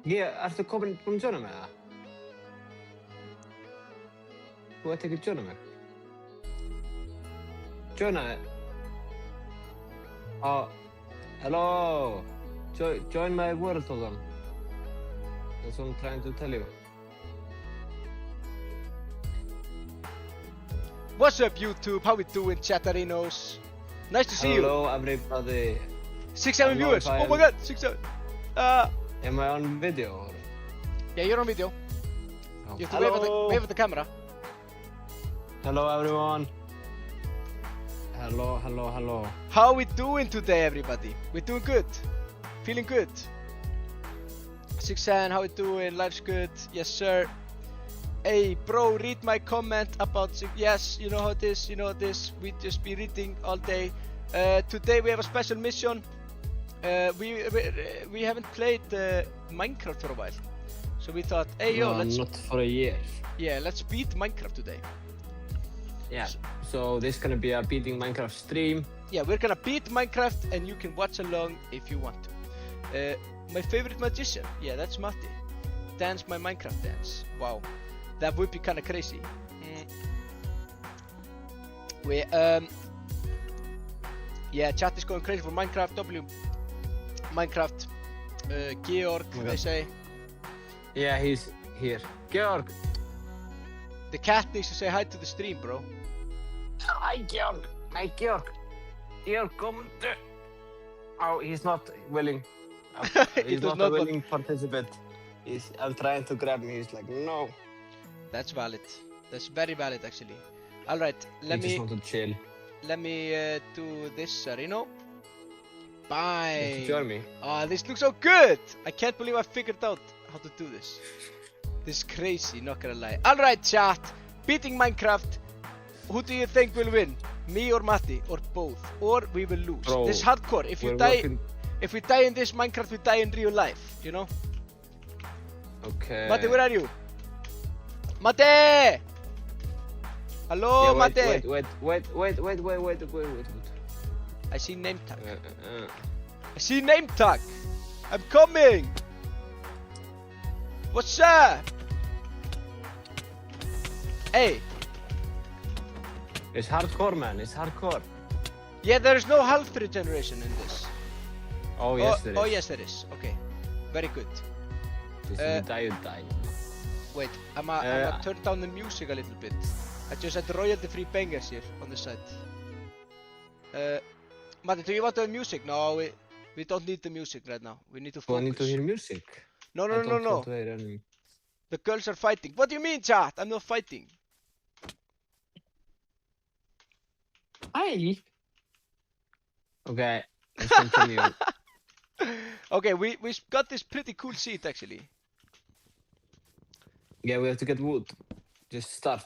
Ertu búinn að joina mig það? Þú ert ekki að joina mig? Joina mig? Hello! Join my world, hold on. That's what I'm trying to tell you. What's up, YouTube? How we doing, Chatarinos? Nice to see you. Hello, everybody. 6-7 viewers. Oh my god, 6-7. Am I on video? Or? Yeah, you're on video. Oh. You have to wave at the camera. Hello, everyone. Hello. How we doing today, everybody? We're doing good. Feeling good. 6-7, how we doing? Life's good. Yes, sir. Hey, bro, read my comment about... Yes, you know how it is. You know this. We just be reading all day. Today we have a special mission. We haven't played Minecraft for a while. So we thought, hey, yo, let's... Not for a year. Yeah, let's beat Minecraft today. Yeah, so this is gonna be a beating Minecraft stream. Yeah, we're gonna beat Minecraft and you can watch along if you want to. My favorite magician, yeah, that's Matti. Dance my Minecraft dance. Wow, that would be kind of crazy. Yeah, chat is going crazy for Minecraft. Minecraft. Georg, they say. Yeah, he's here. Georg! The cat needs to say hi to the stream, bro. Hi, Georg! Georg, come to... Oh, he's not willing. He's not a willing participant. I'm trying to grab him, he's like, no. That's valid. That's very valid, actually. Alright, let me... just want to chill. Let me do this, Reno. Bye. Join me. Oh, this looks so good! I can't believe I figured out how to do this. This is crazy, not gonna lie. Alright, chat. Beating Minecraft. Who do you think will win? Me or Matti? Or both? Or we will lose. Bro, this is hardcore. If we die in this Minecraft, we die in real life. You know? Okay. Matti, where are you? Matti! Hello, yeah, Matti! Wait. I see name tag. I see name tag! I'm coming! What's up? Hey! It's hardcore, man. It's hardcore. Yeah, there is no health regeneration in this. Oh, yes, there is. Oh, yes, there is. Okay. Very good. If you die, you die. Wait, I'm gonna turn down the music a little bit. I just had royalty-free bangers here on the side. Matti, do you want the music? No, we don't need the music right now. We need to focus. Do I need to hear music? No. I don't want to hear any. The girls are fighting. What do you mean, chat? I'm not fighting. Hi. Okay, let's continue. Okay, we got this pretty cool seat actually. Yeah, we have to get wood. Just start.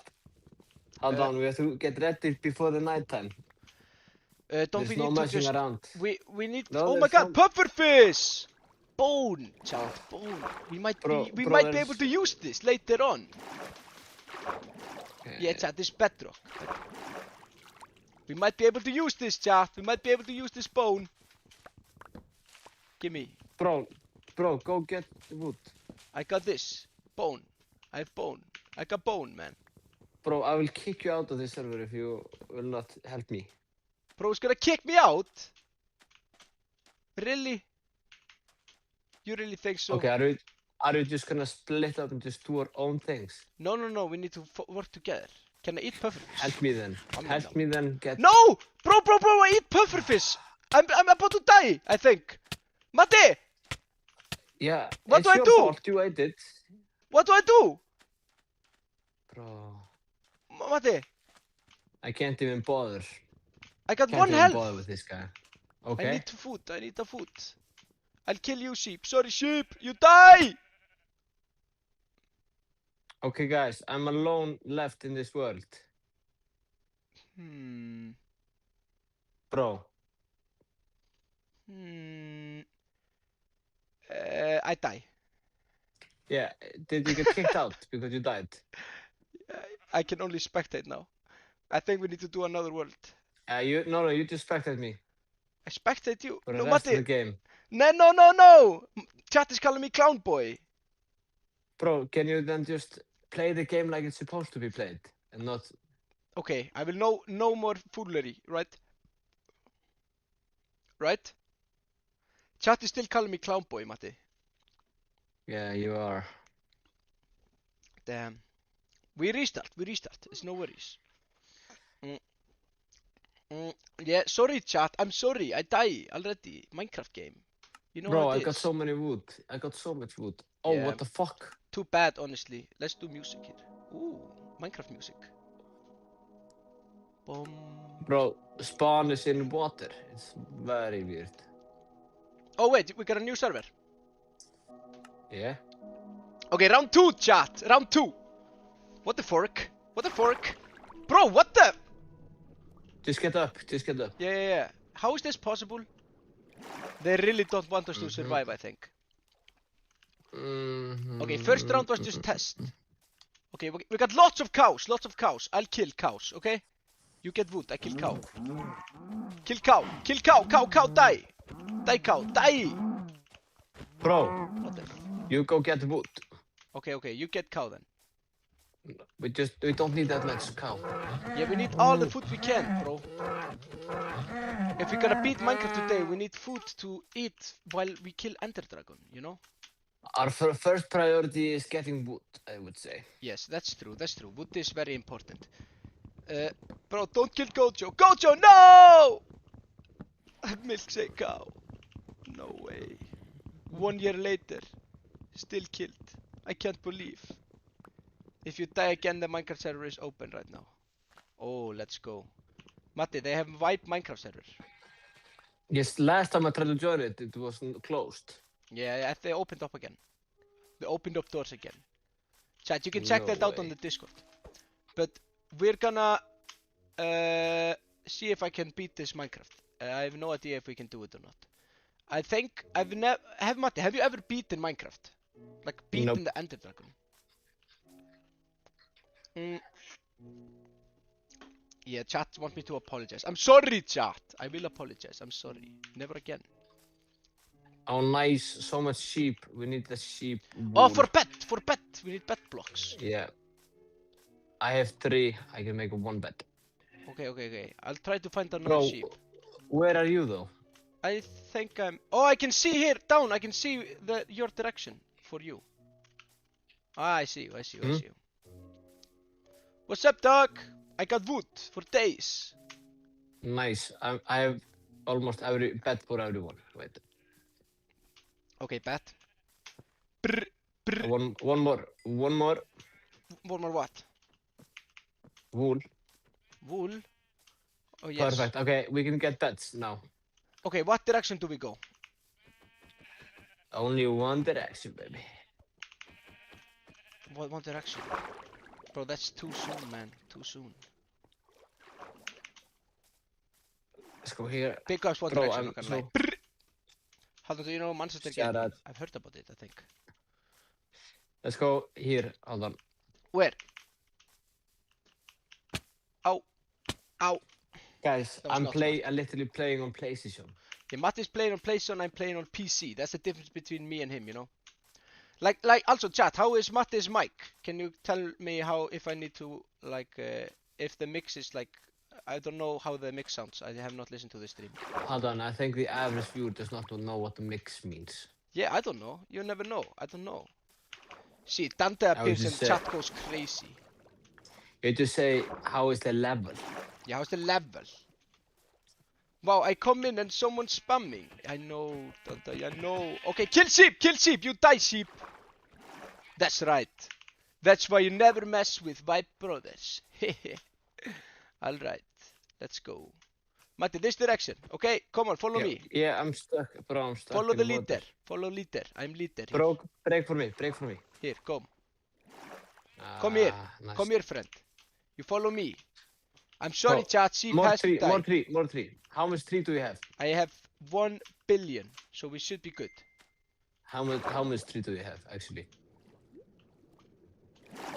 Hold on, we have to get ready before the night time. Don't we need to just... around. We need... No, oh my god, pufferfish! Bone, chat, bone. We might be able to use this later on. Okay. Yeah, chat, this bedrock. We might be able to use this, chat. We might be able to use this bone. Gimme. Bro, go get the wood. I got this. Bone. I have bone. I got bone, man. Bro, I will kick you out of this server if you will not help me. Bro's gonna kick me out? Really? You really think so? Okay, are you just gonna split up and just do our own things? No. We need to work together. Can I eat pufferfish? Help me then. Help me then get... No! Bro, I eat pufferfish! I'm about to die, I think. Matti! Yeah, what do I do? It's your fault, you ate it. What do I do? Bro... Matti! I can't even bother. I got Can't one even health. bother with this guy. Okay. I need the food. I'll kill you, sheep. Sorry, sheep. You die! Okay, guys, I'm alone left in this world. Bro. I die. Yeah, did you get kicked out because you died? I can only spectate now. I think we need to do another world. No, you just spectate me. I spectate you. For the No, rest Matti. of the game. No. Chat is calling me clown boy. Bro, can you then just play the game like it's supposed to be played and not? Okay, I will no more foolery, right? Right? Chat is still calling me clown boy, Matti. Yeah, you are. Damn. We restart. It's no worries. Yeah, sorry chat. I'm sorry. I die already. Minecraft game. You know Bro, how I it got is. so many wood. I got so much wood. Oh, Yeah. what the fuck? Too bad, honestly. Let's do music here. Ooh, Minecraft music. Boom. Bro, spawn is in water. It's very weird. Oh wait, we got a new server. Yeah. Okay, round 2, chat. Round 2. What the fork? What the fork? Bro, what the? Just get up. Just get up. Yeah. How is this possible? They really don't want us to survive, I think. Okay, first round was just test. Okay, we got lots of cows. I'll kill cows, okay? You get wood, I kill cow. Kill cow, cow, die! Die cow, die! Bro, What the f- you go get wood. Okay, you get cow then. We don't need that much cow. Yeah, we need all the food we can, bro. If we're gonna beat Minecraft today, we need food to eat while we kill Ender Dragon, you know? Our first priority is getting wood, I would say. Yes, that's true. Wood is very important. Bro, don't kill Gojo. Gojo, no! Milkshake cow. No way. 1 year later, still killed. I can't believe. If you die again, the Minecraft server is open right now. Oh, let's go. Matti, they have wiped Minecraft server. Yes, last time I tried to join it, it was closed. Yeah, they opened up again. They opened up doors again. Chat, you can check that out on the Discord. But we're gonna see if I can beat this Minecraft. I have no idea if we can do it or not. I think Matti, have you ever beaten Minecraft? Like beaten the Ender Dragon? Yeah, chat want me to apologize. I'm sorry, chat. I will apologize. I'm sorry. Never again. Oh, nice. So much sheep. We need the sheep wool. Oh, for pet. We need pet blocks. Yeah. I have 3. I can make 1 bed. Okay. I'll try to find another sheep. Where are you though? I think I'm... Oh, I can see here, down. I can see your direction for you. Ah, I see you. What's up, dog? I got wood for days. Nice. I have almost every bed for everyone. Wait. Okay, bet. One more. One more what? Wool. Wool? Oh, yes. Perfect. Okay, we can get beds now. Okay, what direction do we go? Only one direction, baby. What one direction? Bro, that's too soon, man. Too soon. Let's go here. Big ups one direction, not gonna lie. Hold on, do you know Manchester game? I've heard about it, I think. Let's go here. Hold on. Where? Ow. Guys, I'm literally playing on PlayStation. Yeah, Matti's playing on PlayStation, I'm playing on PC. That's the difference between me and him, you know? Like, also chat, how is Matti's mic? Can you tell me how, if I need to, like, if the mix is like, I don't know how the mix sounds. I have not listened to the stream. Hold on, I think the average viewer does not know what the mix means. Yeah, I don't know. You never know. I don't know. See, Dante appears and chat goes crazy. You just say, how is the level? Yeah, how's the level? Wow, I come in and someone's spamming. I know, Dante, I know. Okay, kill sheep, you die sheep. That's right. That's why you never mess with my brothers. Alright, let's go. Matti, this direction, okay? Come on, follow me. Yeah, I'm stuck, bro, I'm stuck. Follow the leader. Follow leader. I'm leader. Bro, break for me. Here, come. Come here. Nice. Come here, friend. You follow me. I'm sorry, chat. Sheep has to die. More tree. How much tree do you have? I have 1 billion, so we should be good. How much tree do you have, actually?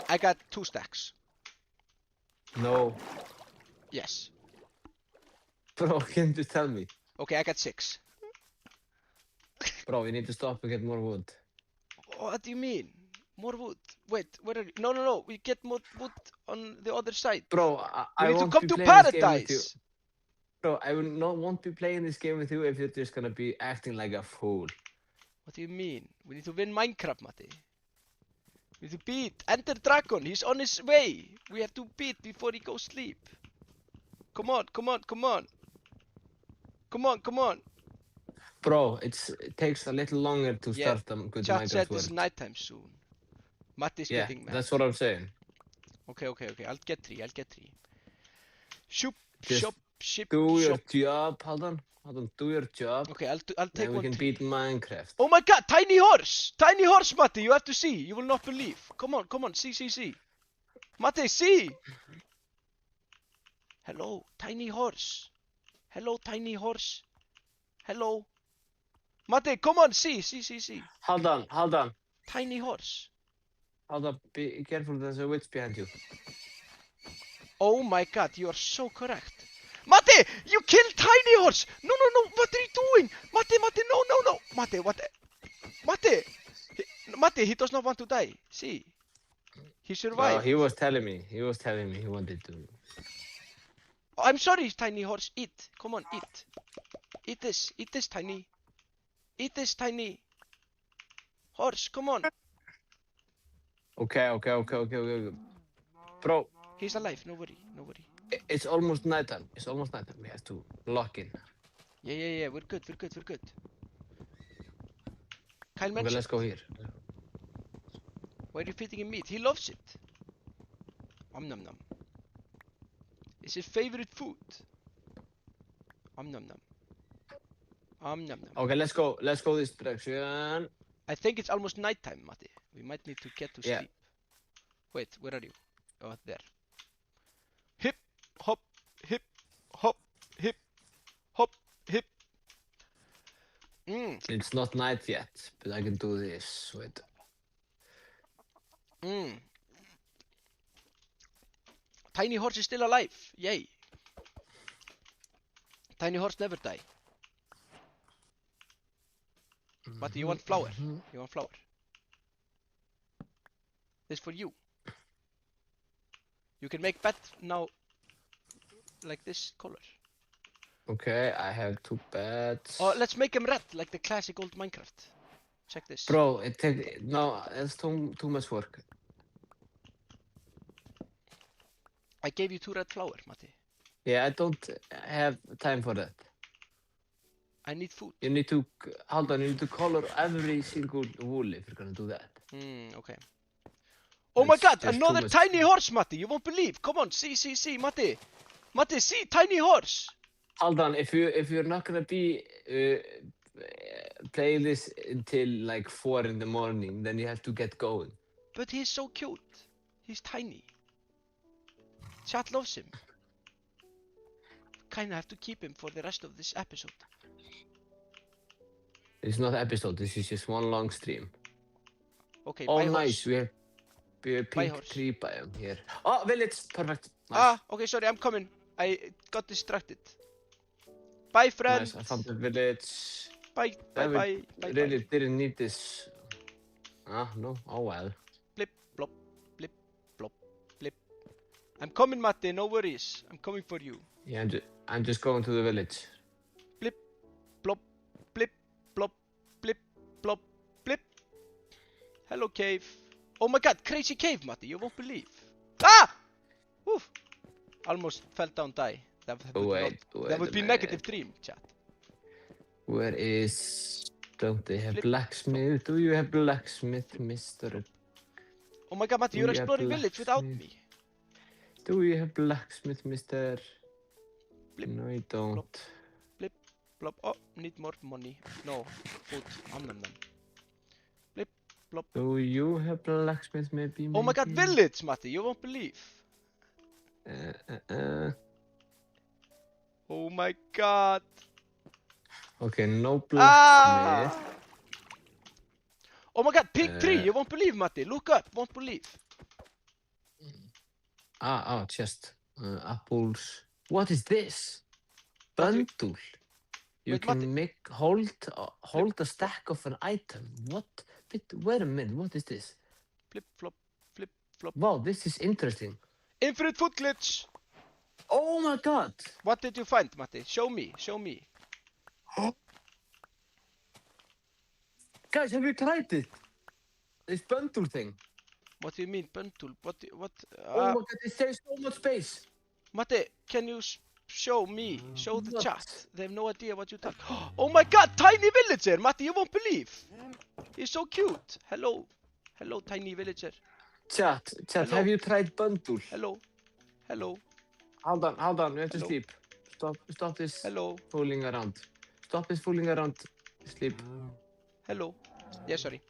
I got 2 stacks. No. Yes. Bro, can you just tell me? Okay, I got 6. Bro, we need to stop and get more wood. What do you mean? More wood. Wait, where are you? No. We get more wood on the other side. Bro, We I need to won't come be to playing this game with you. paradise. Bro, I won't be playing this game with you if you're just gonna be acting like a fool. What do you mean? We need to win Minecraft, Matti. We need to beat Ender Dragon. He's on his way. We have to beat before he goes sleep. Come on. Bro, it takes a little longer to Yeah, start a good Chat Minecraft said it's world. nighttime soon. Matti's Yeah, getting mad. that's what I'm saying. Okay. I'll get 3. Shoop, Just shop, ship, Do your shop. job, hold on, do your job. Okay, I'll take Then we one can tree. beat Minecraft. Oh my god, tiny horse, Matti, you have to see. You will not believe. Come on, see. Matti, see. Hello, tiny horse. Hello. Matti, come on, see. Hold on. Tiny horse. Hold on, be careful, there's a witch behind you. Oh my god, you are so correct. Matti, you killed tiny horse. No, what are you doing? Matti, no. Matti, he does not want to die. See, he survived. Well, he was telling me he wanted to. Oh, I'm sorry, tiny horse. Eat. Come on, eat. Eat this, tiny. Eat this, tiny. Horse, come on. Okay. Bro, He's alive, no worry. it's almost nighttime. We have to lock in. Yeah, we're good. Kyle Okay, mentioned. let's go here. Why are you feeding him meat? He loves it. Nom. It's his favorite food. Nom. Okay, let's go this direction. I think it's almost nighttime, Matti. We might need to get to Yeah. sleep. Wait, where are you? Oh, there. Hip, hop, hip. It's not night yet, but I can do this. Wait. Tiny horse is still alive. Yay. Tiny horse never die. Matti, you want flour? This for you. You can make bed now like this color. Okay, I have 2 beds. Oh, let's make them red like the classic old Minecraft. Check this. Bro, no, it's too much work. I gave you 2 red flour, Matti. Yeah, I don't have time for that. I need food. You need to color every single wool if you're gonna do that. Okay. Oh my god, There's another too much. tiny horse, Matti. You won't believe. Come on, see, Matti. Matti, see, tiny horse. Hold on, if you're not gonna be playing this until like 4 in the morning, then you have to get going. But he's so cute. He's tiny. Chat loves him. Kinda have to keep him for the rest of this episode. It's not an episode, this is just one long stream. Okay, Oh, bye nice, horse. we have a pink horse. tree biome here. Oh, village, perfect. Nice. Okay, sorry, I'm coming. I got distracted. Bye, friend. Nice, I found the village. Bye. Really didn't need this. No, oh well. Blip, blop, blip, blop, blip. I'm coming, Matti, no worries. I'm coming for you. Yeah, I'm just going to the village. Blip, blop, blip, blop, blip, blop, blip. Hello, cave. Oh my god, crazy cave, Matti, you won't believe. Ah! Oof. Almost fell down, die. That would be negative dream, chat. Where is... Don't they have blacksmith? Do you have blacksmith, Mr. Oh my god, Matti, you're exploring village without me. Do you have blacksmith, Mr. Blip, No, you don't. Blip, blop. Oh, need more money. No, food. Nom. Blip, blop. Do you have blacksmith, maybe? Oh my god, village, Matti, you won't believe. Oh my god. Okay, no blacksmith. Oh my god, pink tree, you won't believe, Matti. Look up, won't believe. Chest. Apples. What is this? Bundle. You can hold a stack of an item. What? Wait a minute, what is this? flip, flop, flip, flop. Wow, this is interesting. Infinite foot glitch. Oh my god. What did you find, Matti? Show me, show me. Guys, have you tried it? This bundle thing. What do you mean, bundle? What? Oh my god, it saves so much space. Matti, can you show me? Show the What? chat. They have no idea what you talk. Oh my god, tiny villager! Matti, you won't believe. He's so cute. Hello. Hello, tiny villager. Chat, Hello. have you tried bundle? Hello. Hello. Hold on, we have to Hello. sleep. Stop this Hello. fooling around. Stop this fooling around. Sleep. Hello. Yeah, sorry.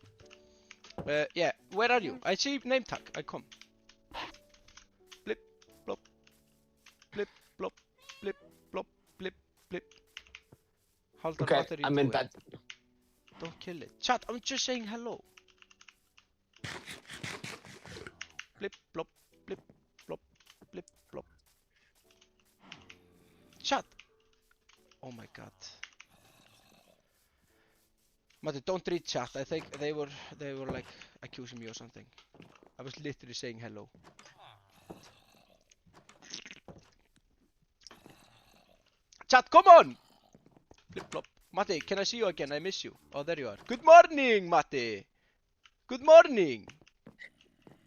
Yeah, where are you? I see name tag. I come. Blip, blop. Blip, blop. Blip, blop. Blip, blip. Hold on, Okay, what are you I'm doing? in bed. Don't kill it. Chat, I'm just saying hello. Blip, blop. Blip, blop. Blip, blop. Chat. Oh my god. Matti, don't read chat. I think they were like accusing me or something. I was literally saying hello. Chat, come on! Flip flop. Matti, can I see you again? I miss you. Oh, there you are. Good morning, Matti. Good morning.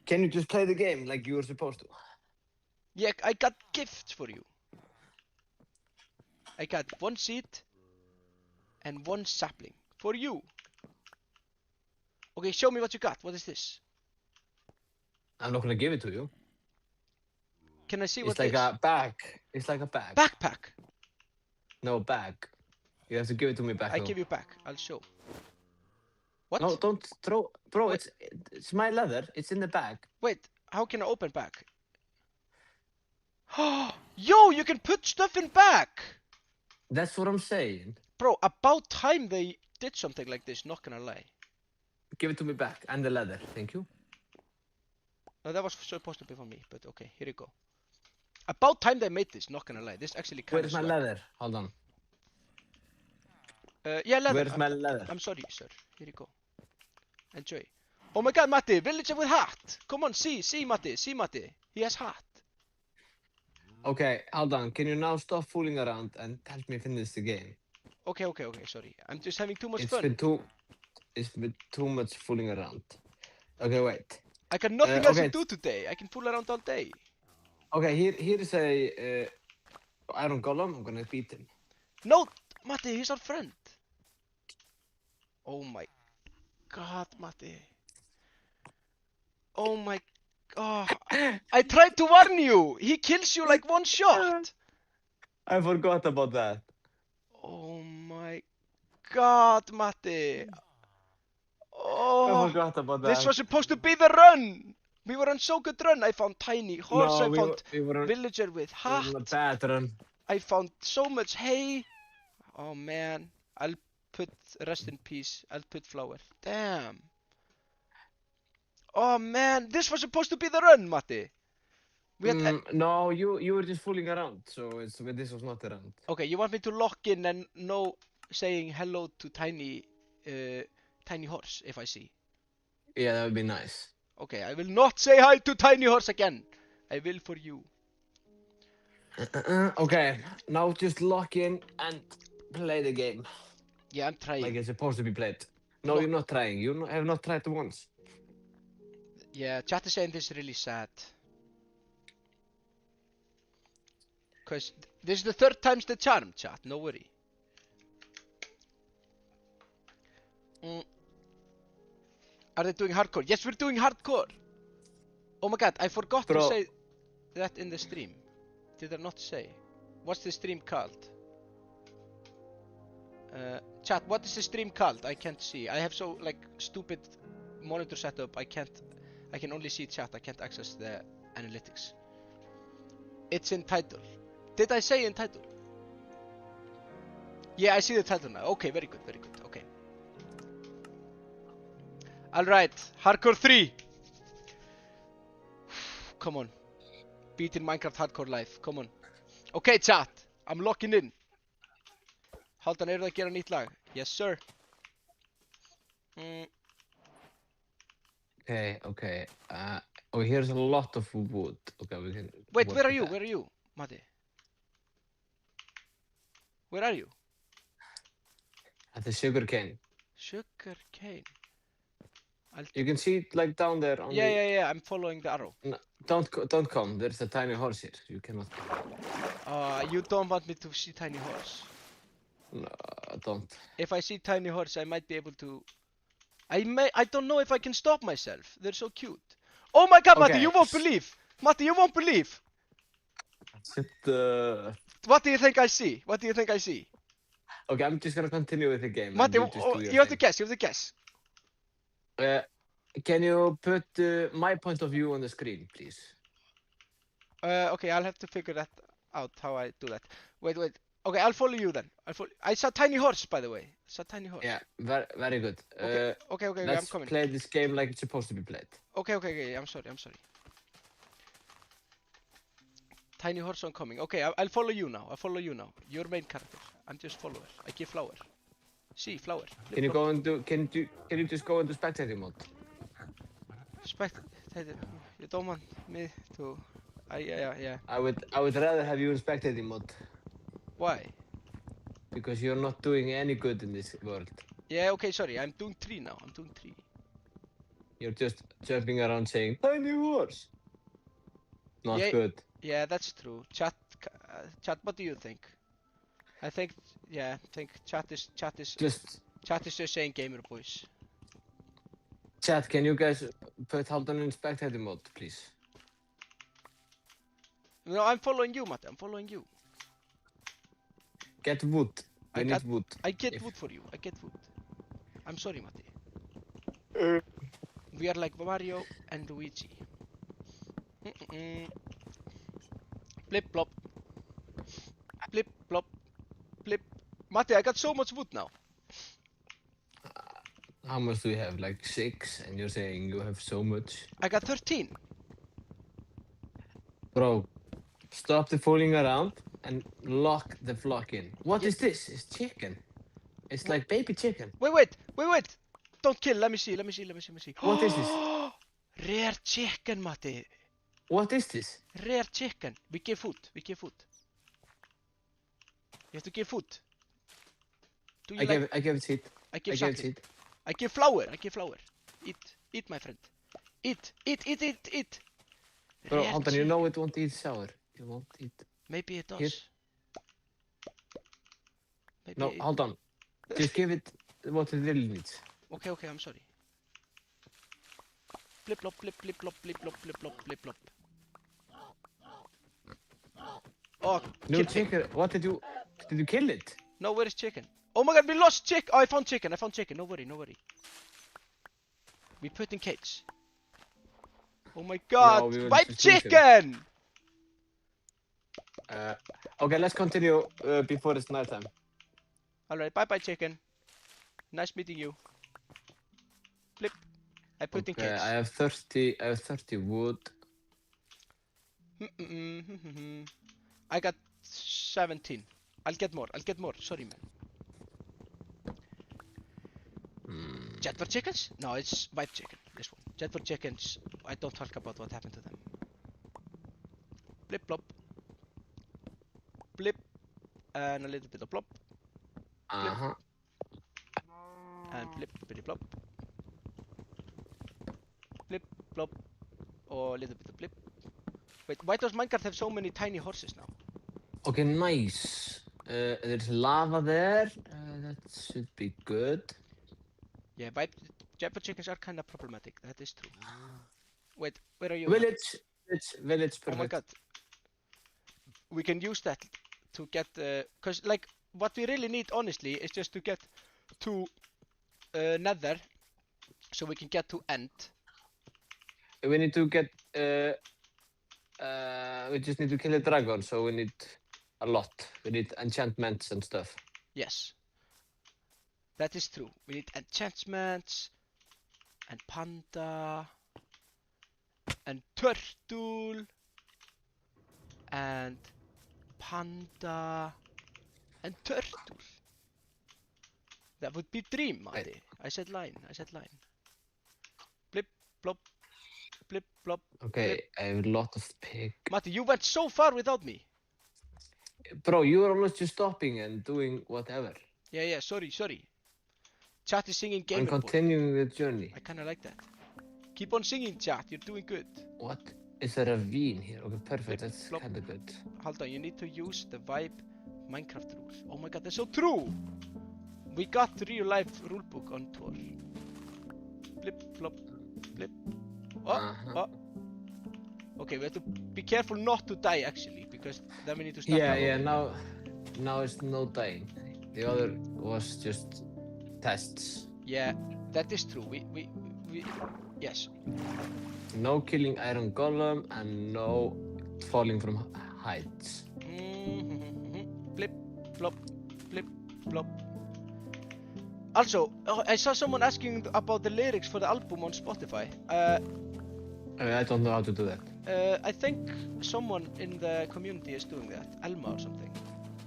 Can you just play the game like you were supposed to? Yeah, I got gifts for you. I got 1 seed and 1 sapling for you. Okay, show me what you got. What is this? I'm not gonna give it to you. Can I see what It's like it is? a bag. It's like a bag. Backpack. No, bag. You have to give it to me back. I though. give you back. I'll show. What? No, don't throw. Bro, Wait. it's my leather. It's in the bag. Wait, how can I open back? Yo, you can put stuff in back! That's what I'm saying. Bro, about time they did something like this, not gonna lie. Give it to me back. And the leather. Thank you. No, that was supposed to be for me, but okay, here you go. About time they made this, not gonna lie. This actually kind of Where's my leather? Hold on. yeah, leather. Where's my leather? I'm sorry, sir. Here you go. Enjoy. Oh my god, Matti, villager with hat! Come on, see, Matti, see, Matti. He has hat. Okay, hold on. Can you now stop fooling around and help me finish the game? Okay, sorry. I'm just having too much It's fun. been too much fooling around. Okay, wait. I got nothing else to okay. do today. I can fool around all day. Okay, here is a Iron Golem. I'm gonna beat him. No, Matti, he's our friend. Oh my god, Matti. Oh my god. I tried to warn you. He kills you like 1 shot. I forgot about that. Oh my god, Matti. Oh, I forgot about that. this was supposed to be the run. We were on so good run. I found tiny horse. No, I found we were on, villager with hat. we were on a bad run. I found so much hay. Oh man. I'll put rest in peace. I'll put flower. Damn. Oh man, this was supposed to be the run, Matti. We had No, you were just fooling around. So this was not the run. okay, you want me to lock in and no saying hello to tiny horse if I see. Yeah, that would be nice. Okay, I will not say hi to tiny horse again. I will for you. Okay, now just lock in and play the game Yeah, I'm trying. like it's supposed to be played. No, you're not trying. You have not tried once. Yeah, chat is saying this is really sad. Because this is the 3rd time's the charm, chat. No worry. Are they doing hardcore? Yes, we're doing hardcore. Oh my god, I forgot to say that in the stream. Did I not say? What's the stream called? Chat, what is the stream called? I can't see. I have so like stupid monitor setup. I can only see chat. I can't access the analytics. It's in title. Did I say in title? Yeah, I see the title now. Okay, very good, okay. Alright, Hardcore 3. Come on. Beating Minecraft Hardcore Live, come on. Okay, chat, I'm locking in. Haldan, eru það að gera nýtt lag? Yes, sir. Okay. Oh, here's a lot of wood. Okay, we can. Wait, work where are with you? that. Where are you, Matti? Where are you? At the sugar cane. Sugar cane. You can see it like down there on the. Yeah. I'm following the arrow. No, don't come. There's a tiny horse here. You cannot come. You don't want me to see tiny horse. No, don't. If I see tiny horse, I might be able to. I don't know if I can stop myself. They're so cute. Oh my God, Matti, Okay. you won't believe. Matti, you won't believe. Sit, What do you think I see? What do you think I see? Okay, I'm just gonna continue with the game. Matti, and you just do your you have to thing. guess. You have to guess. Can you put my point of view on the screen, please? Okay, I'll have to figure that out how I do that. Wait. Okay, I'll follow you then. I saw tiny horse, by the way. I saw tiny horse. Yeah, very good. Okay, I'm Let's coming. play this game like it's supposed to be played. Okay. I'm sorry. Tiny horse on coming. Okay, I'll follow you now. Your main character. I'm just follower. I give flower. See, flower. Can you go into? Can you just go into spectating mode? Spectator. You don't want me to. Yeah. I would rather have you in spectating mode Why? because you're not doing any good in this world. Yeah. Okay. Sorry. I'm doing 3 now. You're just jumping around saying tiny horse. Not Yeah. good. Yeah, that's true. Chat. What do you think? I think chat is just saying gamer boys. Chat, can you guys put Haldan in spectating mode, please? No, I'm following you, Matt. I'm following you. Get wood. I need wood. I get wood for you. I get wood. I'm sorry, Matti. We are like Mario and Luigi. Blip blop. Blip blop. Blip. Matti, I got so much wood now. How much do you have? Like 6, and you're saying you have so much? I got 13. Bro, stop the fooling around and lock the flock in. What is this? It's chicken. It's like baby chicken. Wait. Don't kill. Let me see. What is this? Rare chicken, Matti. What is this? Rare chicken. We give food. You have to give food. Do you I gave it seed. I give seed. something. I give flour. Eat, my friend. Eat. Bro, Rare Haldan, you know it won't eat sour. It won't eat. Maybe it does. Here. Maybe No, hold on. Just give it what it really needs. Okay, I'm sorry. Blip blop, blip blop. Oh, No chicken. What did you kill it? No, where is chicken? Oh my God, we lost chicken. Oh, I found chicken. No worry. We put in cage. Oh my God, No, we will wipe just lose him. chicken. Okay, let's continue before it's nighttime. Alright, bye chicken. Nice meeting you. Flip. I put in cage. I have 30 wood. I got 17. I'll get more. Sorry, man. Jetford chickens? No, it's white chicken. This one. Jetford chickens. I don't talk about what happened to them. Blip blop. Blip. And a little bit of plop. Uh-huh. And blip, bitty plop. Blip, plop. Or a little bit of blip. Wait, why does Minecraft have so many tiny horses now? Okay, nice. There's lava there. That should be good. Yeah, but Jetford chickens are kind of problematic. That is true. Wait, where are you? Village, perfect. Oh my God. We can use that to get, cause like what we really need, honestly, is just to get to Nether, so we can get to End. We need to get. We just need to kill a dragon, so we need a lot. We need enchantments and stuff. Yes. That is true. We need enchantments, and panda, and turtle, and panda, and turtle. That would be dream, Matti. I said line. Blip, blop, blip, blop. Okay, blip. I have a lot of pig. Matti, you went so far without me. Bro, you were almost just stopping and doing whatever. Yeah, sorry. Chat is singing Gamer I'm Boy. continuing the journey. I kinda like that. Keep on singing, chat. You're doing good. What? Is there a ravine here? Okay, perfect. Blip, That's blop. kinda good. Hold on, you need to use the vibe Minecraft rules. Oh my god, they're so true! We got the real life rulebook on tour. Blip, blop, blip. Oh. Okay, we have to be careful not to die actually, because then we need to start. Yeah, now it's no dying. The other was just tests. Yeah, that is true. Yes. No killing iron golem and no falling from heights. Blip, blop, blip, blop. Also, I saw someone asking about the lyrics for the album on Spotify. I don't know how to do that. I think someone in the community is doing that, Elma or something.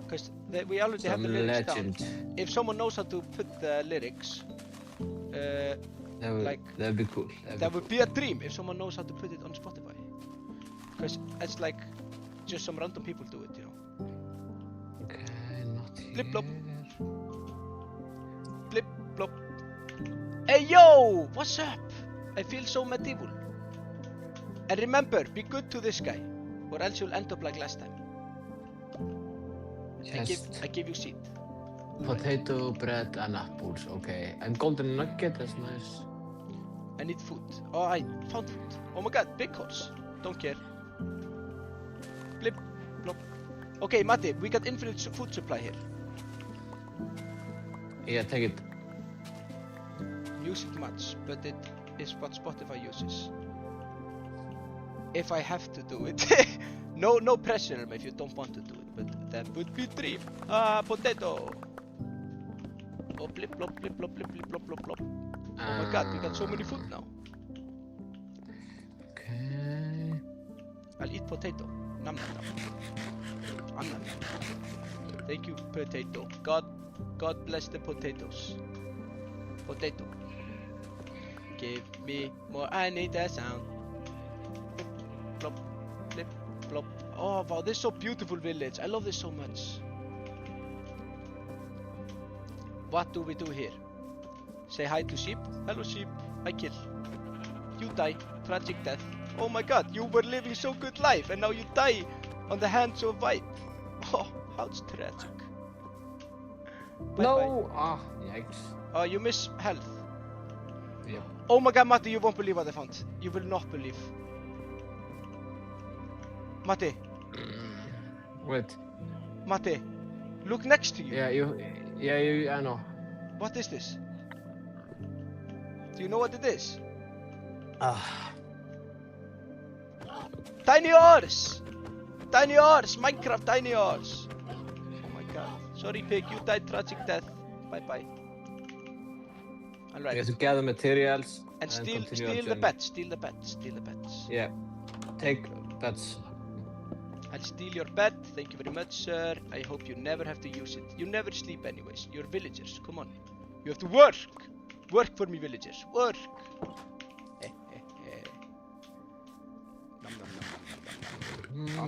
Because we already have the lyrics legend. down. If someone knows how to put the lyrics, that'd be cool. That would be a dream if someone knows how to put it on Spotify. Because it's like just some random people do it, you know. Okay, not here. Blip blop. Blip blop. Hey yo! What's up? I feel so medieval. And remember, be good to this guy, or else you'll end up like last time. I give you seed. Potato, bread, and apples. Okay. And golden nugget, that's nice. I need food. Oh, I found food. Oh my god, big horse. Don't care. Blip, blop. Okay, Matti, we got infinite food supply here. Yeah, take it. Music much, but it is what Spotify uses. If I have to do it. No pressure if you don't want to do it, but that would be dream. Potato. Oh, blip, blop, blip, blop, blip, blip, blop, blop, blop. Oh my god, we got so many food now. Okay. I'll eat potato. Nom nom nom. Nom nom nom. Thank you, potato. God bless the potatoes. Potato. Give me more. I need a sound. Blip, blop, blip, blop. Oh wow, this is so beautiful village. I love this so much. What do we do here? Say hi to sheep. Hello sheep. I kill. You die. Tragic death. Oh my god, you were living so good life and now you die on the hands of Vibe. Oh, how tragic. Bye No! bye. Ah, yikes. Oh, you miss health. Yep. Oh my god, Matti, you won't believe what I found. You will not believe. Matti. Wait. Matti. Look next to you. Yeah, I know. What is this? Do you know what it is? Tiny horse! Tiny horse! Minecraft tiny horse! Oh my god. Sorry pig, you died tragic death. Bye bye. Alright. We have to gather materials And steal the pets, steal the pets. Yeah. Take pets. I'll steal your bed, thank you very much sir. I hope you never have to use it. You never sleep anyways, you're villagers, come on. You have to work! Work for me villagers, work! Nom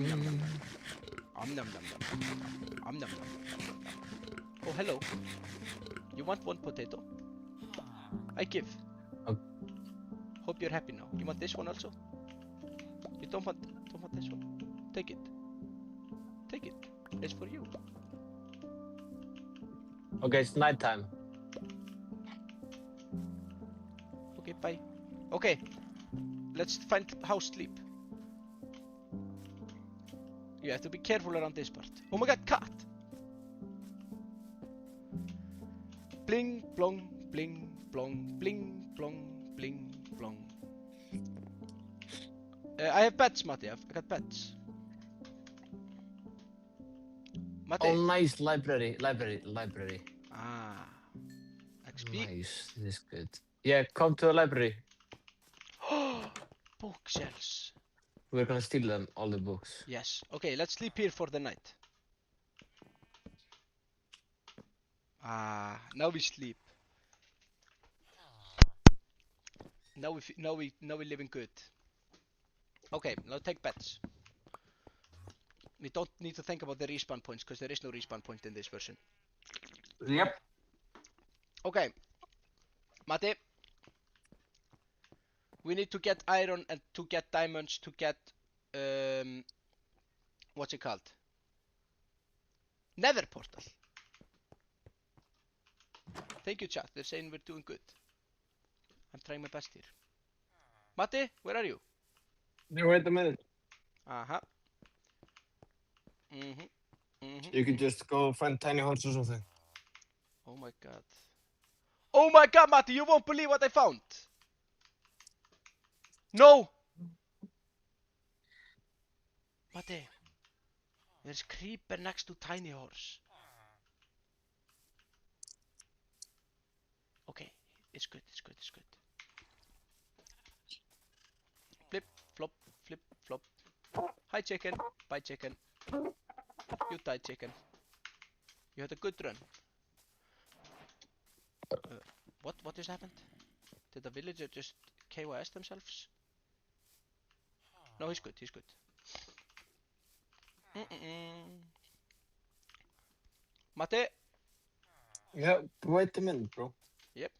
nom nom. Nom nom nom nom. Oh hello. You want one potato? I give. Okay. Hope you're happy now. You want this one also? You don't want this one? Take it. Take it. It's for you. Okay, it's night time. Okay, bye. Okay. Let's find house sleep. You have to be careful around this part. Oh my god, cat! Bling, blong, bling, blong, bling, blong, bling, blong. I have pets, Matti. I got pets. Matti. Oh, nice library. Ah. XP. Nice, this is good. Yeah, come to the library. Bookshelves. We're gonna steal them, all the books. Yes. Okay, let's sleep here for the night. Ah, now we sleep. Now we living good. Okay, now take bets. We don't need to think about the respawn points because there is no respawn point in this version. Yep. Okay, Matti. We need to get iron and to get diamonds to get what's it called? Nether portal. Thank you, chat. They're saying we're doing good. I'm trying my best here. Matti, where are you? Wait a minute. Uh-huh. You could just go find tiny horse or something. Oh my god. Oh my god, Matti, you won't believe what I found. No! Matti, there's creeper next to tiny horse. Okay, it's good. Flip, flop, flip, flop. Hi chicken, bye chicken. You died chicken. You had a good run. What just happened? Did the villager just KYS themselves? No, he's good. Matti? Yeah, wait a minute, bro. Yep.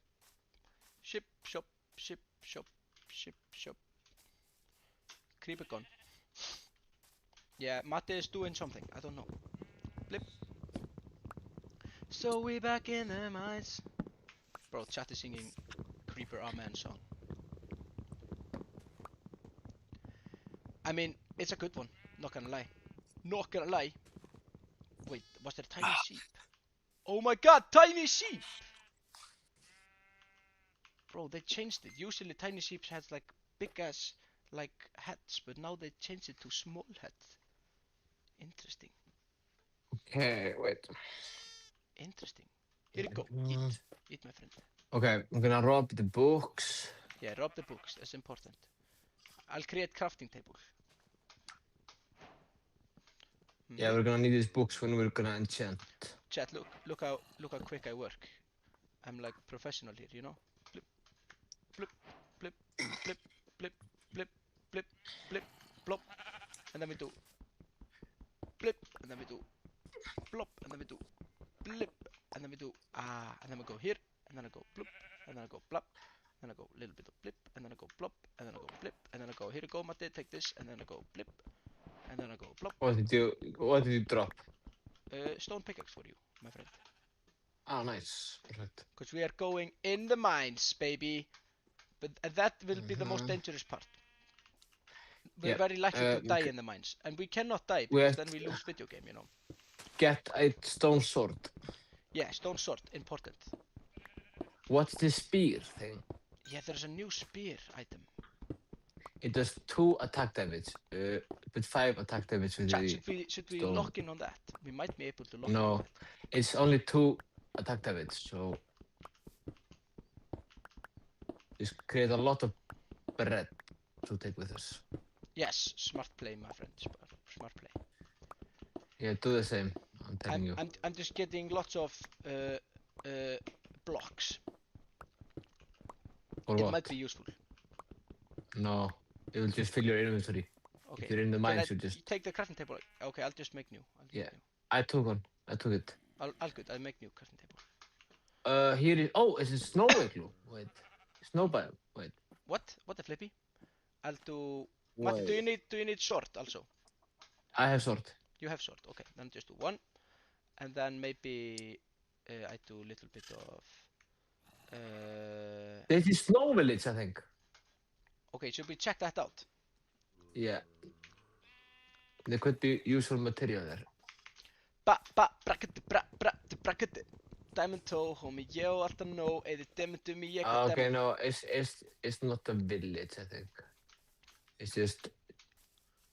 Ship, shop. Creeper gone. Yeah, Matti is doing something. I don't know. Blip. So we back in the mines. Bro, chat is singing Creeper Amen song. I mean, it's a good one. Not gonna lie. Wait, was there tiny sheep? Oh my god, tiny sheep! Bro, they changed it. Usually tiny sheep has like big ass like heads, but now they changed it to small heads. Interesting. Okay, wait. Interesting. Here you go. Eat my friend. Okay, I'm gonna rob the books. Yeah, rob the books. That's important. I'll create crafting table. Yeah, we're gonna need these books when we're gonna enchant. Chat, look how quick I work. I'm like professional here, you know? Flip, flip, flip, flip, flip, flip, flip, flip, plop, and then we do flip, and then we do plop, and then we do flip, and then we do and then we go here, and then I go plop, and then I go plop, and then I go a little bit of flip, and then I go plop, and then I go flip, and then I go here you go, Matti, take this, and then I go flip, and then I go plop. What did you drop? Stone pickaxe for you, my friend. Oh, nice. Perfect. Because we are going in the mines, baby. But that will be the most dangerous part. We're very likely to die in the mines. And we cannot die because then we lose video game, you know. Get a stone sword. Yeah, stone sword, important. What's the spear thing? Yeah, there's a new spear item. It does 2 attack damage, but 5 attack damage with Chat, the should we stone. lock in on that? We might be able to lock in on No, that. it's only 2 attack damage, so just create a lot of bread to take with us. Yes, smart play, my friend. Smart play. Yeah, do the same. I'm telling you. I'm just getting lots of blocks. For it what? might be useful. No, it will just fill your inventory. Okay. If you're in the mines, you just take the crafting table. Okay, I'll just make new. I took one. I took it. I'll good. I'll make new crafting table. Here is. Oh, it's a snow igloo. Wait, snow biome. Wait. What? What the flippy? I'll do. Matti, do you need sword also? I have sword. You have sword. Okay, then just do 1, and then maybe I do a little bit of. This is snow village, I think. Okay, should we check that out? Yeah. There could be useful material there. Bracket. Diamond toe, homie, ég og alltaf nóg, eða demundum í ég. Okay, no, it's not a village, I think. It's just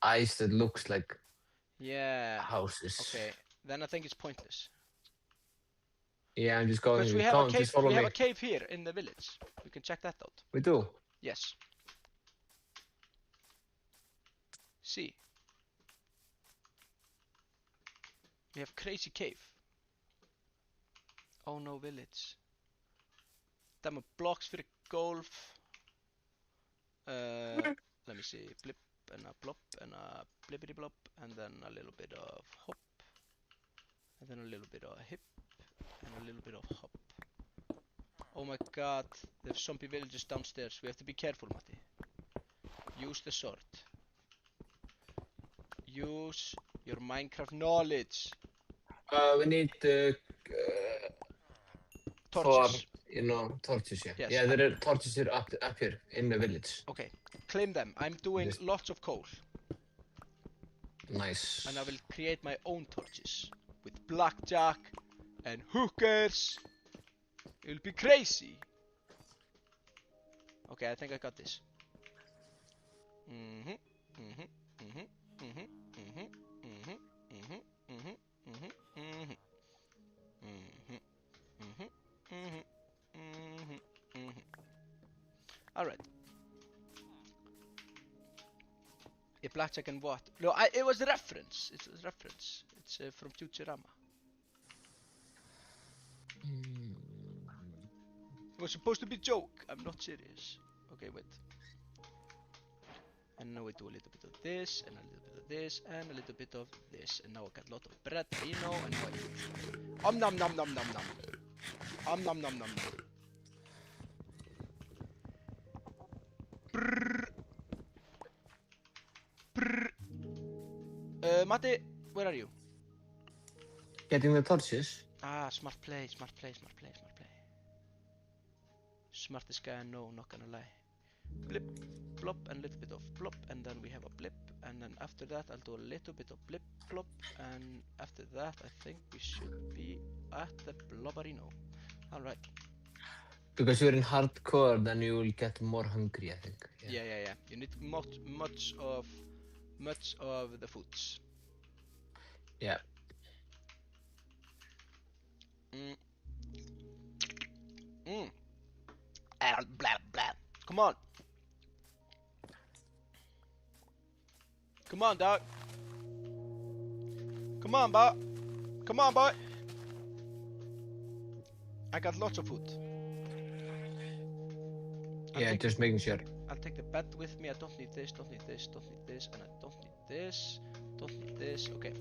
ice that looks like houses. Okay, then I think it's pointless. Yeah, I'm just going. Because we have a cave here in the village. We can check that out. We do? Yes. See. We have crazy cave. Oh no, village. Dæma blocks fyrir golf. Let me see, blip and a blop and a blippity blop, and then a little bit of hop, and then a little bit of hip, and a little bit of hop. Oh my god, there's zombie villagers downstairs. We have to be careful, Matti. Use the sword. Use your Minecraft knowledge. We need Torches. Torches, yeah. Yes, Yeah, there are torches here up here in the village. Okay, claim them. I'm doing lots of coal. Nice. And I will create my own torches with blackjack and hookers. It will be crazy. Okay, I think I got this. All right. A blackjack and what? No, it was a reference. It's a reference. It's from Futurama. It was supposed to be a joke. I'm not serious. Okay, wait. And now we do a little bit of this, and a little bit of this, and a little bit of this. And now I got a lot of bread, vino, and white. Nom nom nom nom nom. Nom nom nom nom. Brrr. Brrr. Matti, where are you? Getting the torches? Ah, smart play, smart play, smart play, smart play. Smartest guy I know, not gonna lie. Blip, plop, and a little bit of plop, and then we have a blip, and then after that I'll do a little bit of blip, plop, and after that I think we should be at the blobberino. Alright. Because you're in hardcore, then you will get more hungry, I think. Yeah. You need much of the foods. Yeah. Blah, blah. Come on. Come on, dog. Come on, boy. Come on, boy. I got lots of food. Yeah, just making sure. I'll take the bed with me. I don't need this, don't need this, don't need this, and I don't need this, don't need this. Okay.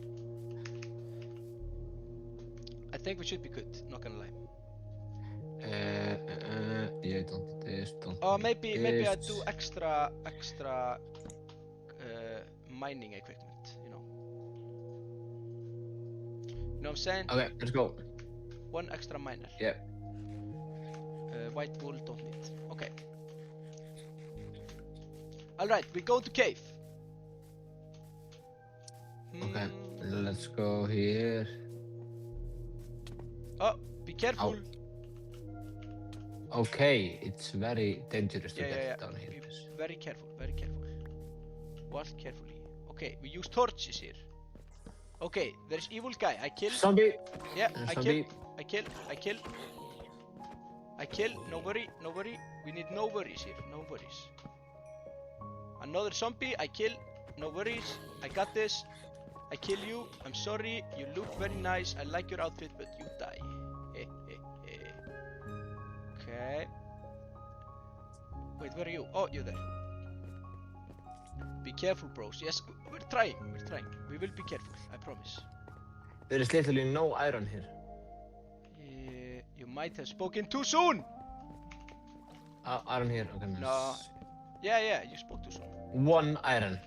I think we should be good, not gonna lie. Yeah, don't need this, don't maybe this. I do extra mining equipment, you know. You know what I'm saying? Okay, let's go. One extra miner. Yeah. White wool, don't need. Okay. Alright, we go to cave. Okay, let's go here. Oh, be careful. Okay, it's very dangerous to get down here. Be very careful, very careful. Walk carefully. Okay, we use torches here. Okay, there's evil guy. I kill. Zombie! Yeah, zombie. I kill. No worry, no worry. We need no worries here, no worries. Another zombie, I kill. No worries, I got this. I kill you. I'm sorry. You look very nice. I like your outfit, but you die. Okay. Wait, where are you? Oh, you're there. Be careful, bros. Yes, we're trying. We will be careful, I promise. There is literally no iron here. You might have spoken too soon! Iron here, okay. Nice. No. Yeah, you spoke too soon. 1 iron.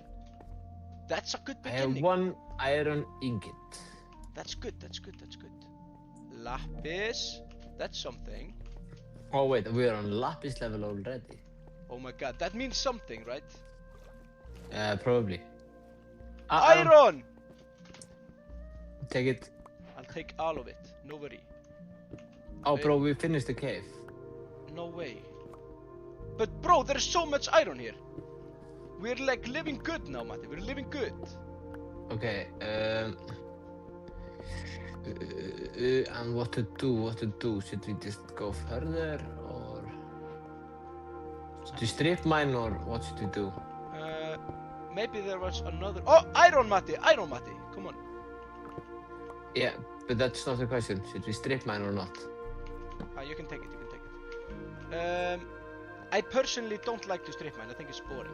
That's a good I beginning. have 1 iron ingot. That's good. Lapis. That's something. Oh wait, we are on lapis level already. Oh my god, that means something, right? Probably. Iron! Take it. I'll take all of it. No worry. Oh, bro, we finished the cave. No way. But bro, there's so much iron here. We're like living good now, Matti. We're living good. Okay. And what to do? Should we just go further, or should we strip mine, or what should we do? Maybe there was another. Oh, iron, Matti. Come on. Yeah, but that's not the question. Should we strip mine or not? You can take it. I personally don't like to strip mine. I think it's boring.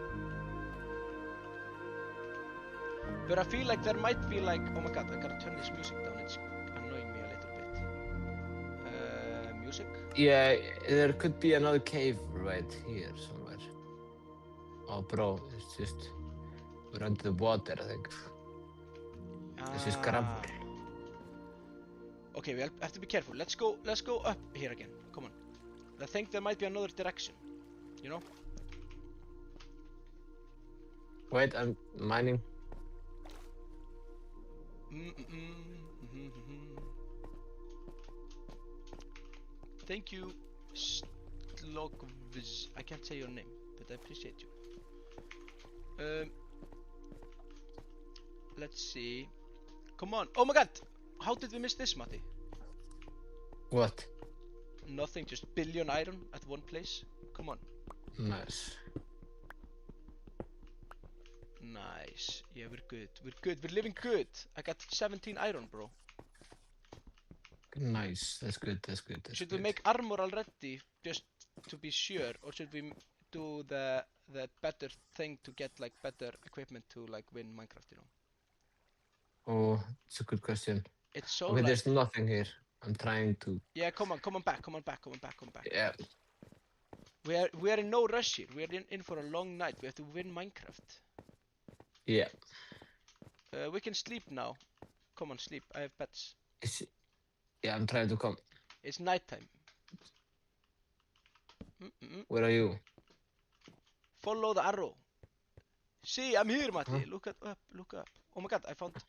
But I feel like there might be like, oh my god, I gotta turn this music down. It's annoying me a little bit. Music? Yeah, there could be another cave right here somewhere. Oh, bro, it's just we're under the water, I think. This is gravel. Okay, we have to be careful. Let's go up here again. Come on. I think there might be another direction. You know? Wait, I'm mining. Thank you, Slogviz. I can't say your name, but I appreciate you. Let's see. Come on. Oh my god! How did we miss this, Matti? What? Nothing, just billion iron at one place. Come on. Nice. Nice. Yeah, we're good. We're good. We're living good. I got 17 iron, bro. Nice. That's good. That's good. That's should good. we make armor already, just to be sure, or should we do the better thing to get like better equipment to like win Minecraft? You know. Oh, it's a good question. It's so okay, like... there's nothing here. I'm trying to... Yeah, come on back. Yeah. We are in no rush here. We are in for a long night. We have to win Minecraft. Yeah. We can sleep now. Come on, sleep. I have pets. Yeah, I'm trying to come. It's nighttime. Where are you? Follow the arrow. See, I'm here, Matti. Huh? Look up. Oh my god, I found the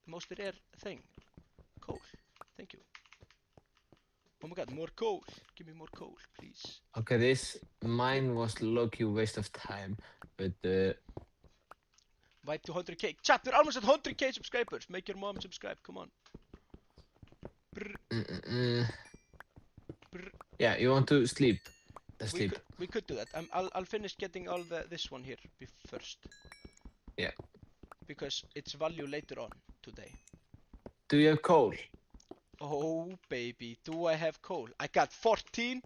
most rare thing. Coal. Thank you. Oh my god, more coal. Give me more coal, please. Okay, mine was low-key waste of time, but Wipe to 100k. Chat, we're almost at 100k subscribers. Make your mom subscribe, come on. Yeah, you want to sleep? We could do that. I'll finish getting all this one here first. Yeah. Because it's value later on today. Do you have coal? Oh baby, do I have coal? I got 14.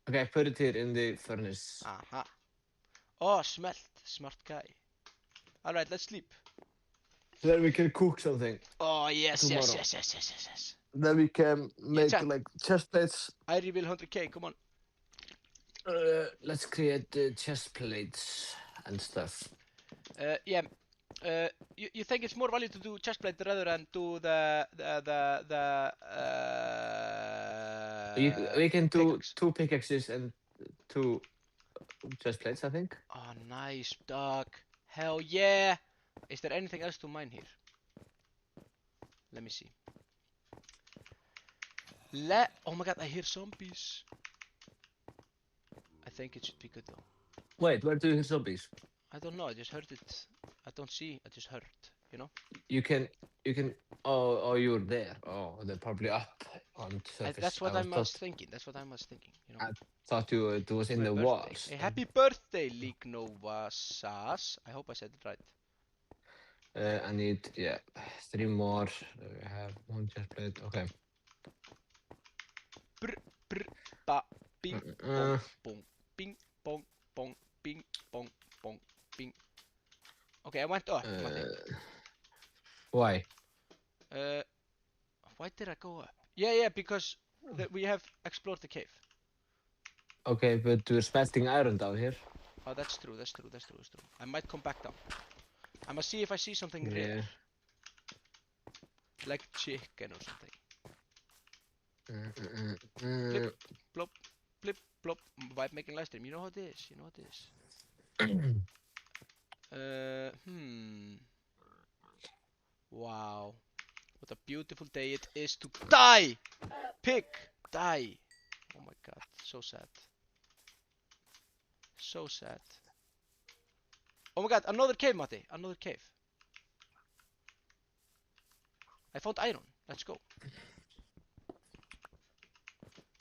Okay, put it here in the furnace. Aha. Oh, smelt. Smart guy. Alright, let's sleep. Then we can cook something. Oh yes, tomorrow. yes. Then we can make chat. like chest plates. I reveal 100k, come on. Let's create chest plates and stuff. Yeah. You think it's more value to do chest plate rather than do we can do pickaxe. 2 pickaxes and 2 chest plates, I think. Oh, nice, dog. Hell yeah. Is there anything else to mine here? Let me see. Oh my god, I hear zombies. I think it should be good though. Wait, where do you hear zombies? I don't know, I just heard it. I don't see, I just heard, you know? You can, oh, you're there. Oh, they're probably up on surface. That's what I was thinking, you know? I thought it was in the walls. Hey, happy birthday, League Nova Sas. I hope I said it right. I need, 3 more. I have 1 chest plate, okay. Ba, bing, bong, bing, bong, bong, bing, bong, bong, bing. Okay, I went up. Why? Why did I go up? Yeah, because we have explored the cave. Okay, but we're smelting iron down here. Oh, that's true. I might come back down. I must see if I see something rare. Like chicken or something. Flip, plop, flip, plop. Vibe making live stream. You know what it is. Wow. What a beautiful day it is to die! Pig! Die! Oh my god. So sad. So sad. Oh my god, another cave, Matti. Another cave. I found iron. Let's go.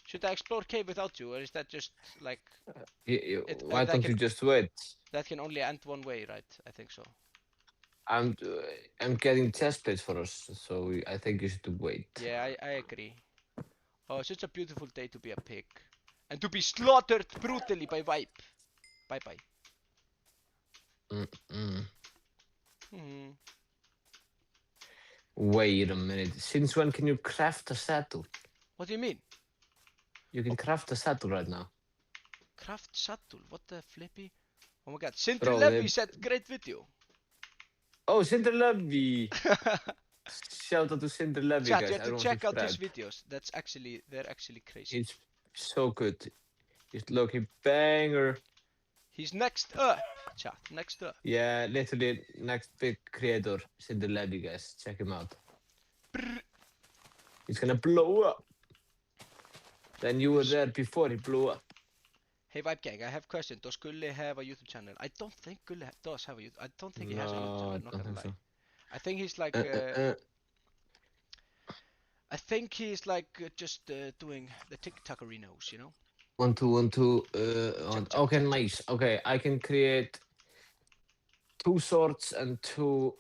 Should I explore cave without you, or is that just like... why don't you just wait? That can only end one way, right? I think so. I'm getting chest plates for us, so I think you should wait. Yeah, I agree. Oh, such a beautiful day to be a pig. And to be slaughtered brutally by Vibe. Bye-bye. Wait a minute. Since when can you craft a saddle? What do you mean? You can craft a saddle right now. Craft saddle? What the flippy? Oh my god. Sindri Bro, Levy said great video. Oh, Sindri Levy! Shout out to Sindri Levy, Chat, guys. you have to Everyone check out his subscribe. videos. They're actually crazy. It's so good. Just looking banger. He's next up, chat. Next up. Yeah, literally next big creator, Sindri Levy, guys. Check him out. He's gonna blow up. Then you were there before he blew up. Hey Vibe Gang, I have a question. Does Gulli have a YouTube channel? I don't think Gulli does have a YouTube. I don't think he has a YouTube channel. Not gonna lie. So. I think he's like. I think he's like just doing the TikTokerinos, you know. 1, 2, 1, 2. Check, Okay, check. nice. Okay, I can create 2 swords and 2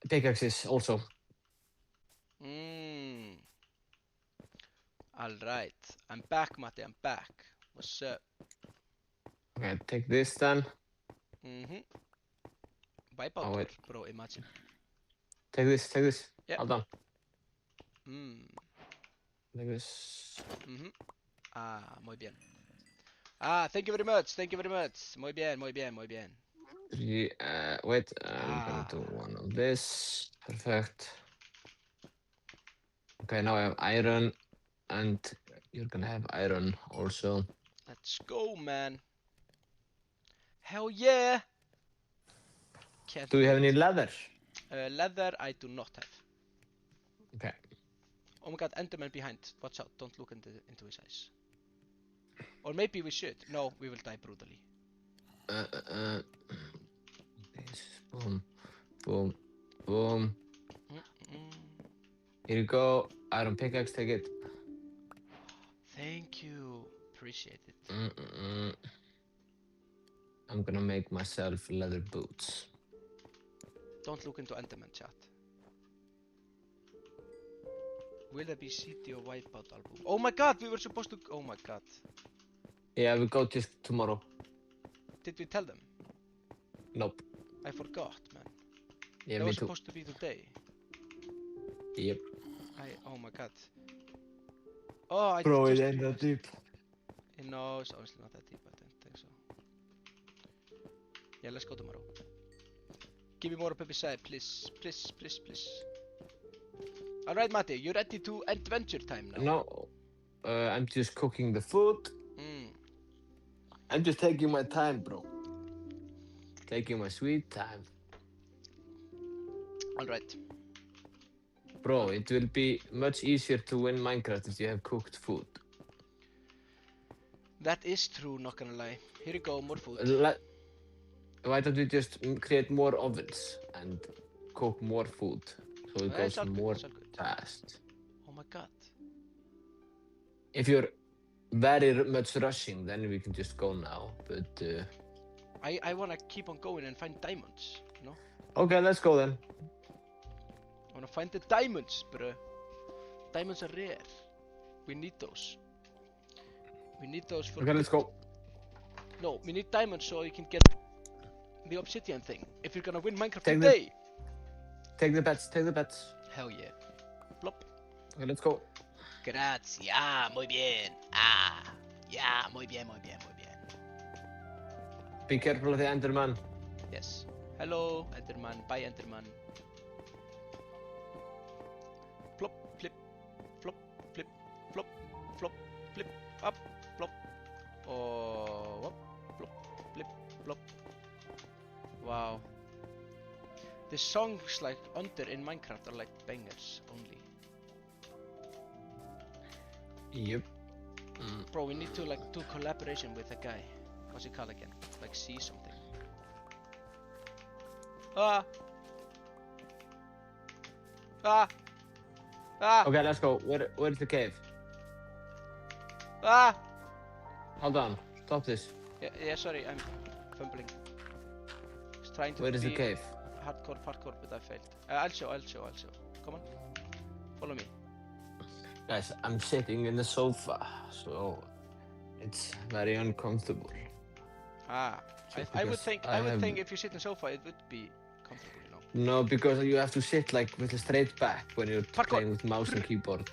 pickaxes also. Alright. I'm back, Matti. I'm back. What's up? Okay, take this then. Wipe out, wait. bro, imagine. Take this. Yeah. Hold on. Take this. Muy bien. Thank you very much. Muy bien. 3, wait, I'm gonna do one of this. Perfect. Okay, now I have iron, and you're gonna have iron also. Let's go, man. Hell yeah! Can't Do you have wait. any leather? Leather, I do not have. Okay. Oh my god, Enderman behind. Watch out, don't look into his eyes. Or maybe we should. No, we will die brutally. This. Boom. Here you go. Iron pickaxe, take it. Thank you. Appreciate it. I'm gonna make myself leather boots. Don't look into Enderman, chat. Will there be CD or Wipeout album? Oh my god, we were supposed to... Oh my god. Yeah, we go just tomorrow. Did we tell them? Nope. I forgot, man. Yeah, That me was too. supposed to be today. Yep. Oh my god. Oh, I Bro, just it ain't that deep. No, it's honestly not that deep. I don't think so. Yeah, let's go tomorrow. Give me more Peppi side, please. Alright, Matti, you ready to adventure time now? No, I'm just cooking the food. I'm just taking my time, bro. Taking my sweet time. Alright. Bro, it will be much easier to win Minecraft if you have cooked food. That is true, not gonna lie. Here you go, more food. Why don't we just create more ovens and cook more food so it goes more fast? Oh my god. If you're very much rushing, then we can just go now, but... I wanna keep on going and find diamonds, you know? Okay, let's go then. I wanna find the diamonds, bro. Diamonds are rare. We need those. We need those for... Okay, let's go. No, we need diamonds so you can get the obsidian thing. If you're gonna win Minecraft today. Take the bets. Hell yeah. Plop. Okay, let's go. Grazie. Muy bien. Yeah, muy bien. Be careful of the Enderman. Yes. Hello, Enderman. Bye, Enderman. Flop, flip, flop, flip, flop, flop, flip, up, flop. Oh, up, flop, flip, flop. Wow. The songs like under in Minecraft are like bangers only. Yep. Bro, we need to like do collaboration with a guy. What's it called again? Like see something. Okay, let's go. Where's the cave? Hold on. Stop this. Yeah, sorry, I'm fumbling. Just trying to Where is the cave? Hardcore parkour, but I failed. I'll show. Come on. Follow me. Guys, I'm sitting in the sofa, so it's very uncomfortable. I would think if you sit in the sofa, it would be comfortable, you know. No, because you have to sit like with a straight back when you're playing with mouse and keyboard.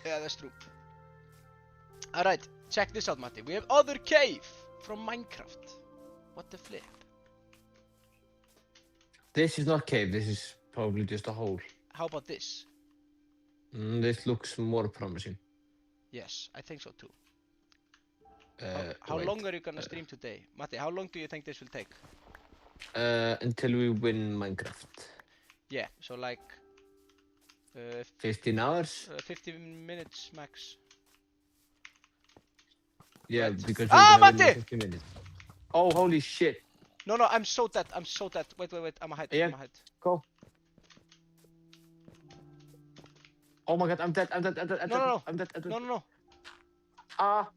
Yeah, that's true. Alright, check this out, Matti. We have other cave from Minecraft. What the flip? This is not cave, this is probably just a hole. How about this? This looks more promising. Yes, I think so too. How long are you gonna stream today? Matti, how long do you think this will take? Until we win Minecraft. Yeah, so like 15 hours? 15 minutes max. Yeah, right. because we're gonna win in 50 minutes. Oh, holy shit. No, I'm so dead. Wait, I'm ahead. Yeah, I'm ahead. Go. Oh my god, I'm dead. I'm dead. No. I'm dead. No. Ah.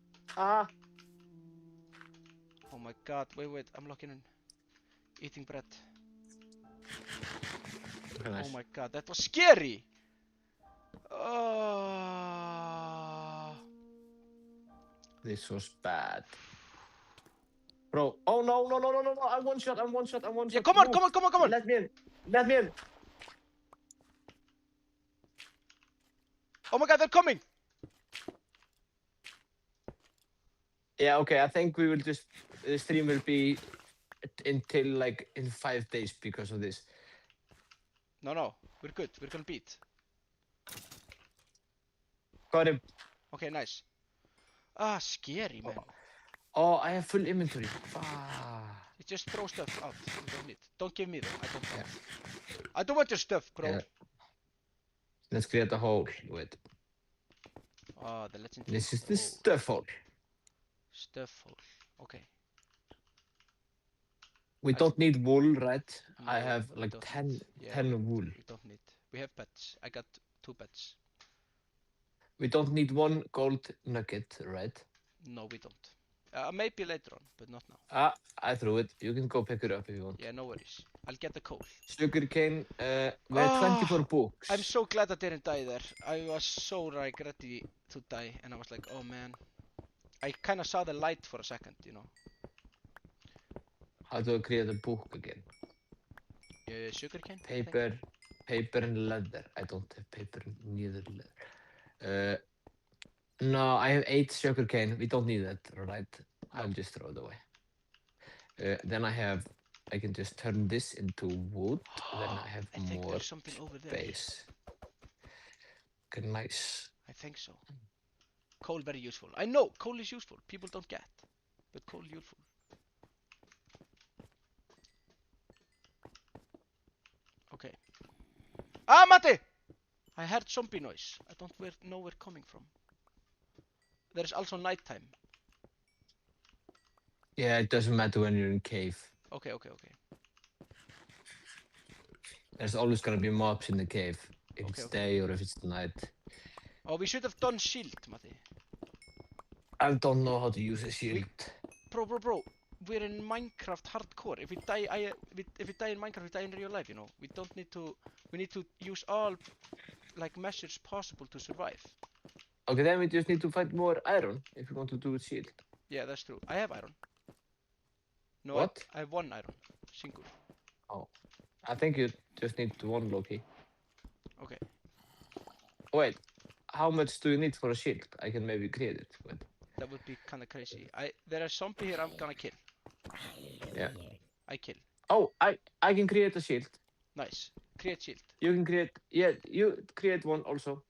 Oh my god, wait, I'm locking in. Eating bread. Okay, nice. Oh my god, that was scary! This was bad. Bro, oh no, I'm one shot. Yeah, come on! Let me in. Oh my god, they're coming! Yeah, okay, I think we will just, the stream will be until like in 5 days because of this. No, we're good, we're gonna beat. Got him. Okay, nice. Scary, man. Oh, I have full inventory. You just throw stuff out, you don't need. Don't give me them, I don't want. I don't want your stuff, bro. Yeah. Let's create a hole, wait. Oh, the legend. This is the stuff hole. Stuff hole, okay. We don't need wool, right? No, I have like 10 wool. We don't need. We have beds. I got 2 beds. We don't need 1 gold nugget, right? No, we don't. Maybe later on, but not now. I threw it. You can go pick it up if you want. Yeah, no worries. I'll get the coal. Sugarcane, we have 24 books. I'm so glad I didn't die there. I was so like ready to die, and I was like, oh man. I kind of saw the light for a second, you know. How do I create a book again? Sugarcane? Paper and leather. I don't have paper, neither leather. No, I have 8 sugarcane. We don't need that, right? No. I'll just throw it away. Then I can just turn this into wood. Then I have I think more there's something over there. space. Okay, nice. I think so. Coal very useful. I know coal is useful. People don't get, but coal useful. Okay. Matti! I heard zombie noise. I don't know where coming from. There's also nighttime. Yeah, it doesn't matter when you're in cave. Okay. There's always gonna be mobs in the cave. If it's day or if it's night. Oh, we should have done shield, Matti. I don't know how to use a shield. Bro. We're in Minecraft hardcore. If we die, if we die in Minecraft, we die in real life. You know, we don't need to. We need to use all like measures possible to survive. Okay, then we just need to find more iron if we want to do a shield. Yeah, that's true. I have iron. No, what? I have 1 iron. Single. Oh, I think you just need 1 Loki. Okay. Wait, how much do you need for a shield? I can maybe create it. Wait. That would be kind of crazy. There are zombie here. I'm gonna kill. Yeah. I kill. Oh, I can create a shield. Nice. Create shield. You can create. Yeah, you create 1 also.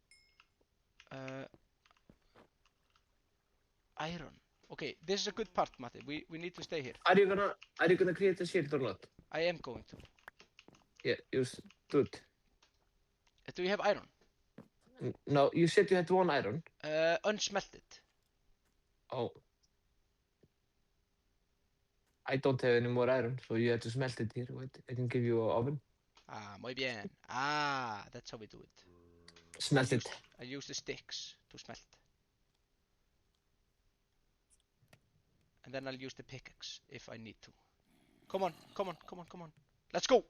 Iron. Okay, this is a good part, Matti. We need to stay here. Are you gonna create a shield or not? I am going to. Yeah, you stood. Do you have iron? No, you said you had 1 iron. Unsmelted. Oh. I don't have any more iron, so you have to smelt it here. Wait, I can give you an oven. Muy bien. That's how we do it. Smelt it. I use the sticks to smelt. And then I'll use the pickaxe if I need to. Come on. Let's go!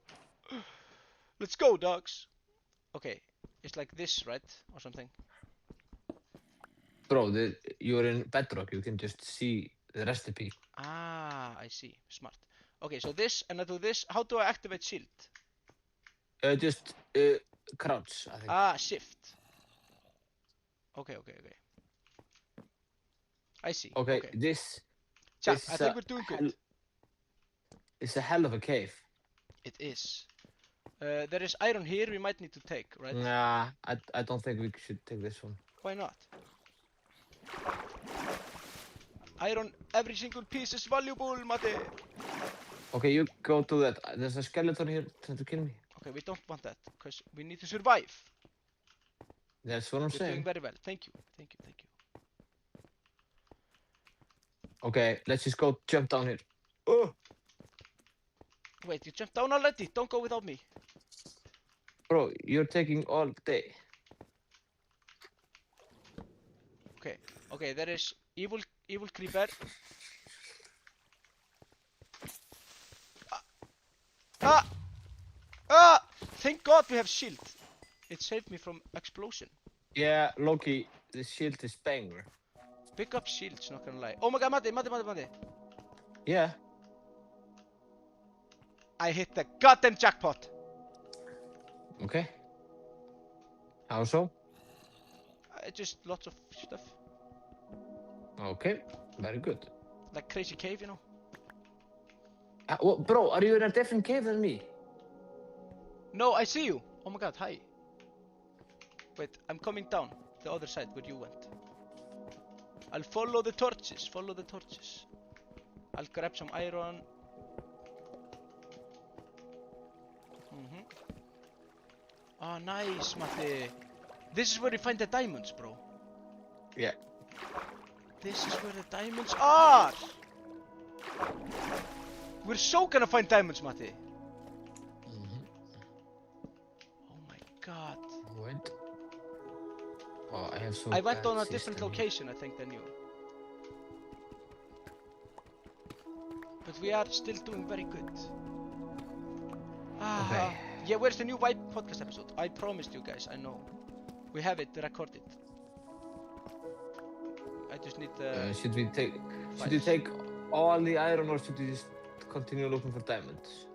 Let's go, dogs! Okay, It's like this, right? Or something. Bro, you're in Bedrock. You can just see the recipe. Ah, I see. Smart. Okay, so this, and I do this. How do I activate shield? Just crouch, I think. Ah, shift. Okay. I see. Okay, this Chat, is I think we're doing good. It's a hell of a cave. It is. There is iron here we might need to take, right? Nah, I don't think we should take this one. Why not? Iron, every single piece is valuable, Mate. Okay, you go to that. There's a skeleton here trying to kill me. Okay, we don't want that, because we need to survive. That's what I'm You're saying. doing very well. Thank you. Okay, let's just go jump down here. Oh! Wait, you jumped down already? Don't go without me. Bro, you're taking all day. Okay, there is evil creeper. Ah! Thank God we have shield. It saved me from explosion. Yeah, Loki, the shield is banger. Pick up shields, not gonna lie. Oh my God, Mate. Yeah. I hit the goddamn jackpot. Okay. How so? Just lots of stuff. Okay, very good. Like crazy cave, you know? Well, bro, are you in a different cave than me? No, I see you. Oh my God, hi. Wait, I'm coming down the other side where you went. I'll follow the torches. I'll grab some iron. Oh, nice, Mate. This is where you find the diamonds, bro. Yeah. This is where the diamonds are. We're so gonna find diamonds, Mate. Oh my God. Wait. Oh, I have so I went bad on a different system. location, I think, than you. But we are still doing very good. Okay. Yeah, where's the new Vibe podcast episode? I promised you guys, I know. We have it recorded. I just need the... Should we take all the iron or should we just continue looking for diamonds?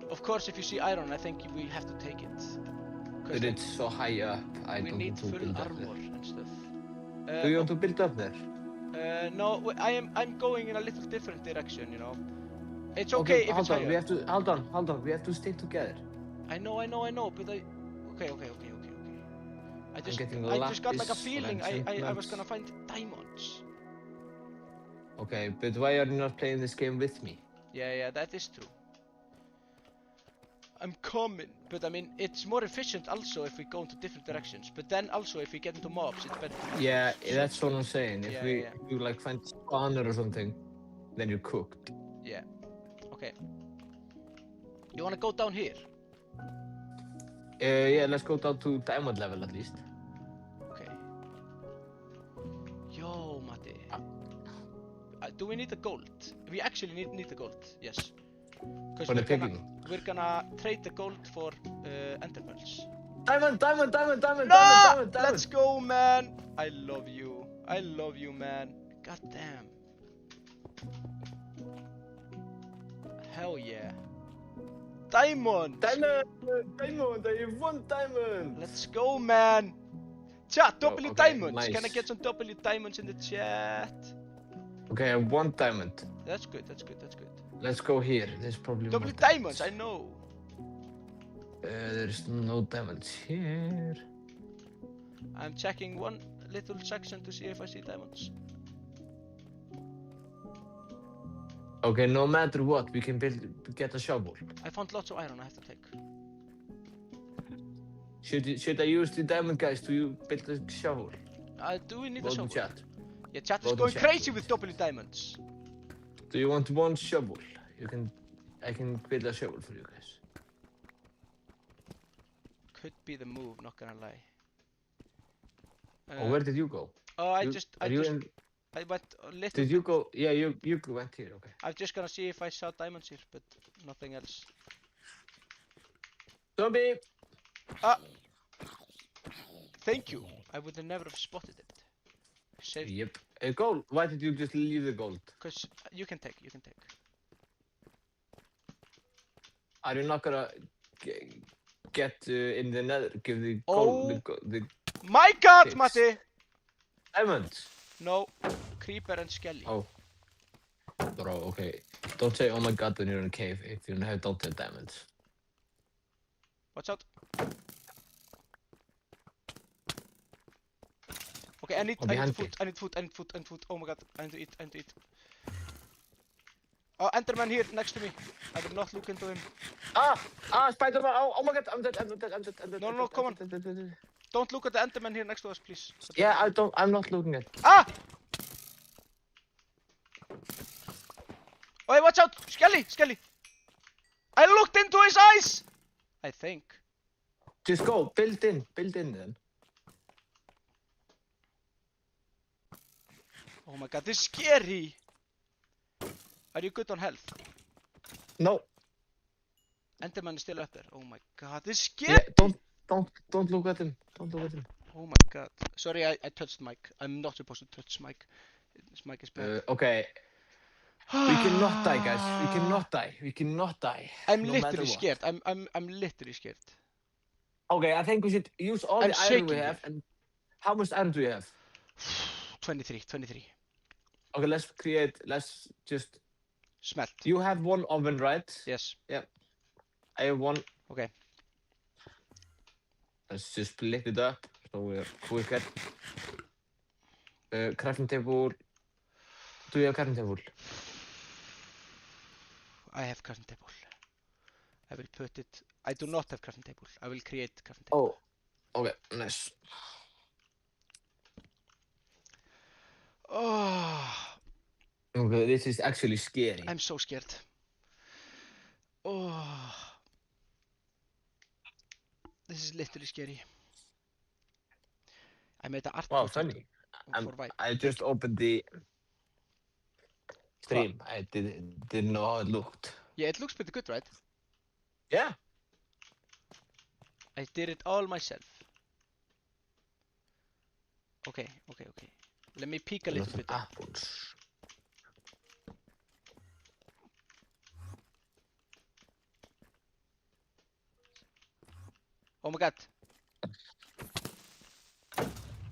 Of course, if you see iron, I think we have to take it. But it's so high up, I we don't need want to full build up armor there. and stuff. Do you want to build up there? No, I'm going in a little different direction, you know. It's okay if it's higher. Hold on, we have to stay together. I know, but Okay. I just got like a feeling I was gonna find diamonds. Okay, but why are you not playing this game with me? Yeah, that is true. I'm coming, but I mean, it's more efficient also if we go into different directions. But then also if we get into mobs, it's better. Yeah, that's what I'm saying. Yeah, If you like find spawner or something, then you're cooked. Yeah. Okay. You wanna go down here? Yeah, let's go down to diamond level at least. Okay. Yo, Mate. Do we need the gold? We actually need the gold, yes. For the picking. We're gonna trade the gold for ender pearls. Diamond! No! Let's go, man! I love you, man. God damn. Hell yeah. Diamond! I have 1 diamond! Let's go, man! Chat, W okay, diamonds! nice. Can I get some W diamonds in the chat? Okay, I have 1 diamond. That's good. Let's go here. There's probably W more diamonds, I know. There's no diamonds here. I'm checking one little section to see if I see diamonds. Okay, no matter what, we can get a shovel. I found lots of iron I have to take. Should I use the diamond guys to build a shovel? Do we need a Vote in shovel? chat. Yeah, chat is Vote in going chat, crazy please. with W diamonds. Do you want 1 shovel? I can build a shovel for you guys. Could be the move, not gonna lie. Where did you go? Oh, I went a little. Did you go? Yeah, you went here. Okay. I'm just gonna see if I saw diamonds here, but nothing else. Zombie! Thank you. I would never have spotted it. Save. Yep. Gold. Why did you just leave the gold? Because you can take. Are you not gonna get in the nether? Give the Oh. gold. The My God, Picks. Matti! diamonds. No. Creeper and Skelly. Oh. Bro, okay. Don't say oh my god when you're in a cave if you don't have diamonds. Watch out. Okay, I need food. I need food. Oh my God, I need to eat. Oh, Enderman here next to me. I will not look into him. Spider-Man. Oh my god, I'm dead. No, come on. Don't look at the Enderman here next to us, please. Yeah, I'm not looking at. Ah! Oh, hey, watch out! Skelly! I looked into his eyes! I think. Just go, build in then. Oh my God, this is scary! Are you good on health? No. Enderman is still up there. Oh my God, this is scary! Yeah, don't look at him. Oh my God. Sorry, I touched Mike. I'm not supposed to touch Mike. This mic is bad. Okay. We cannot die, guys. We cannot die. I'm no literally scared. I'm literally scared. Okay, I think we should use all the iron we have. And how much iron do you have? 23. Okay, let's just... Smelt. You have one oven, right? Yes. Yeah. I have one. Okay. Let's just split it up so we're quicker. Crafting table. Do you have crafting table? I have crafting table. I will put it... I do not have crafting table. I will create crafting table. Oh. Okay, nice. Oh. Okay, this is actually scary. I'm so scared. Oh. This is literally scary. I made an art Wow, project funny. for Vibe. I just opened the stream. I didn't know how it looked. Yeah, it looks pretty good, right? Yeah. I did it all myself. Okay. Let me peek a little bit. Apples. Oh my God.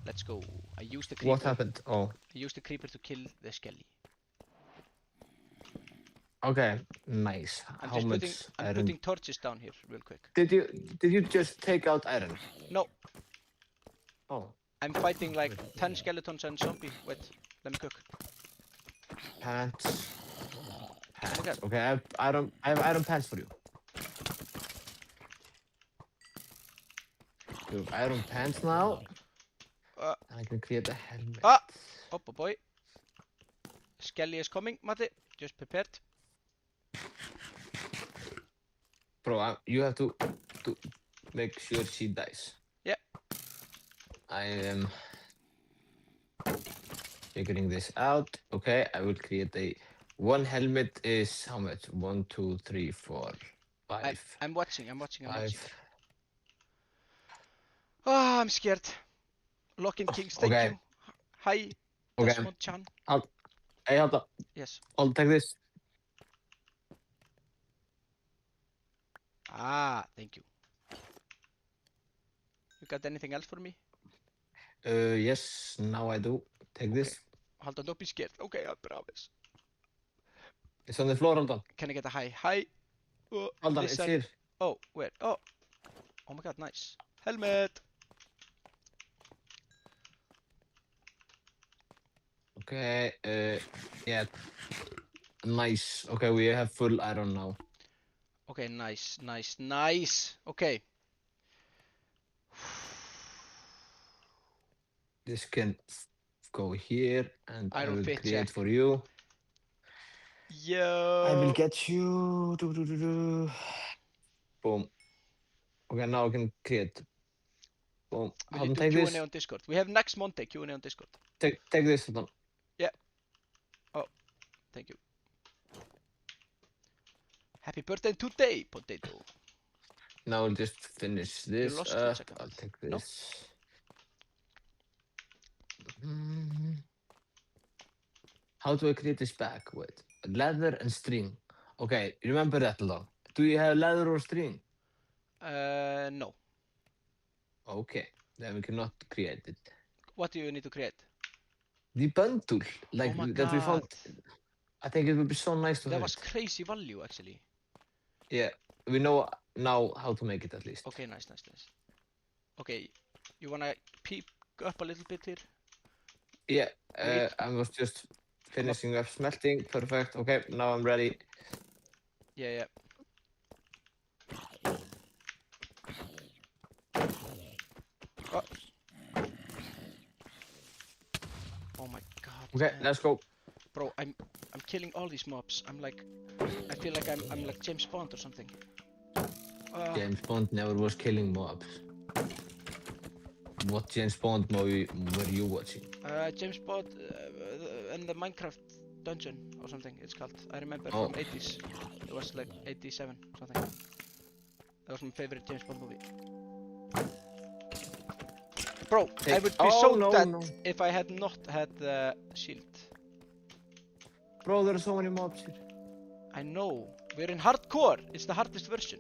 Let's go. I used the creeper. What happened? Oh. I used the creeper to kill the Skelly. Okay, nice. I'm putting torches down here real quick. Did you just take out iron? No. Oh. I'm fighting like 10 skeletons and zombie. Wait, let me cook. Pants. Oh my God. Okay, I have iron pants for you. You have iron pants now. I can create a helmet. Oh boy. Skelly is coming, Matti. Just prepared. Bro, you have to make sure she dies. Yeah. I am figuring this out. Okay, I will create one helmet is how much? 1, 2, 3, 4, 5. I'm watching. Oh, I'm scared. Locking Kings, thank you. Hi, Desmond-chan. Hey, hold up. Yes. I'll take this. Thank you. You got anything else for me? Yes, now I do. Take this. Hold on, don't be scared. Okay, I promise. It's on the floor, hold on. Can I get a hi? Hi. Hold on, it's here. Oh, where? Oh my God, nice. Helmet. Okay, yeah. Nice. Okay, we have full iron now. Okay, nice. Okay. This can go here, and I will create check. for you. Yo. I will get you. Boom. Okay, now I can create. Boom. Will you do Q&A on Discord? We have next Monday Q&A on Discord. Take this one. Yeah. Oh, thank you. Happy birthday today, potato. Now I'll just finish this. You lost for a second. I'll take this. How do I create this bag? Wait. Leather and string. Okay, remember that long. Do you have leather or string? No. Okay, then we cannot create it. What do you need to create? The bundle, like Oh my that we found. god. I think it would be so nice to That have was it. crazy value actually. Yeah, we know now how to make it at least. Okay, nice. Okay, you wanna peep up a little bit here? Yeah, I was just finishing up smelting. Perfect. Okay, now I'm ready. Yeah. Oh my god. Okay, man. let's go. Bro, I'm killing all these mobs. I feel like I'm like James Bond or something. James Bond never was killing mobs. What James Bond movie were you watching? James Bond in the Minecraft dungeon or something it's called. I remember from 80s. It was like 87 something. That was my favorite James Bond movie. Bro, I would be so dead if I had not had the shield. Bro, there are so many mobs here. I know. We're in hardcore. It's the hardest version.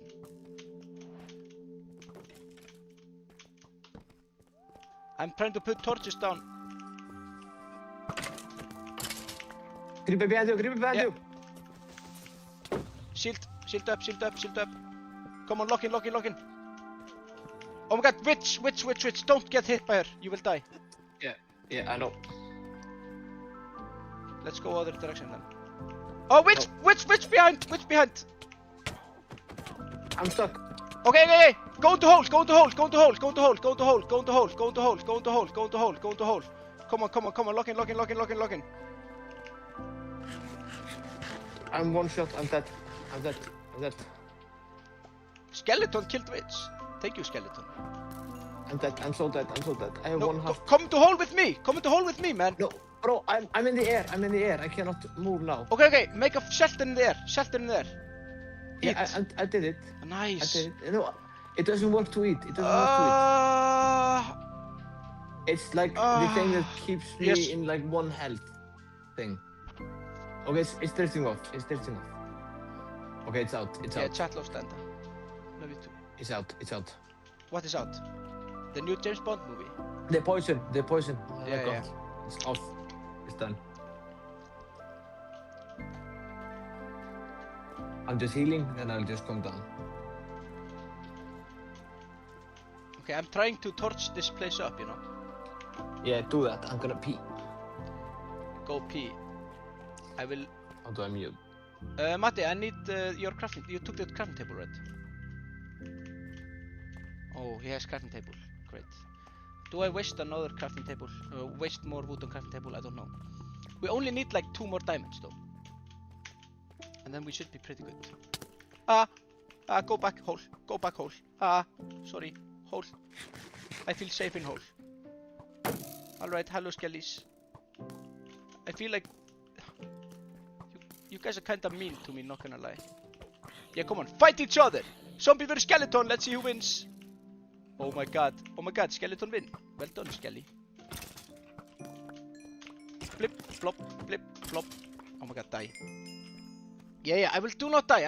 I'm trying to put torches down. Creeper behind you, Shield up. Come on, lock in. Oh my god, witch! Don't get hit by her. You will die. Yeah, I know. Let's go other direction then. Oh, witch behind! I'm stuck. Okay. Go into hole. Come on, lock in. I'm one shot, I'm dead. Skeleton killed witch. Thank you, skeleton. I'm so dead. I have one heart. Come into hole with me, man. No, bro, I'm in the air. I cannot move now. Okay. Make a shelter in there. Yeah, I did it. Nice. I did it. No, it doesn't work to eat. It's like the thing that keeps me in like one health thing. Okay, it's drifting off. Okay, it's out. Yeah, chat loves Standa. Love you too. It's out. What is out? The new James Bond movie. The poison. Yeah. It's off. It's done. I'm just healing, then I'll just come down. Okay, I'm trying to torch this place up, you know. Yeah, do that. I'm gonna pee. Go pee. I will. How do I mute? Matti, I need your crafting. You took the crafting table, right? Oh, he has crafting table. Great. Do I waste another crafting table? Waste more wood on crafting table? I don't know. We only need like 2 more diamonds though. And then we should be pretty good. Go back hole. Sorry. Hole. I feel safe in hole. Alright, hello skellies. I feel like you guys are kinda mean to me, not gonna lie. Yeah, come on, fight each other! Zombie vs skeleton, let's see who wins! Oh my god, skeleton win. Well done, Skelly. Flip, flop. Oh my god, die. Yeah, I will do not die,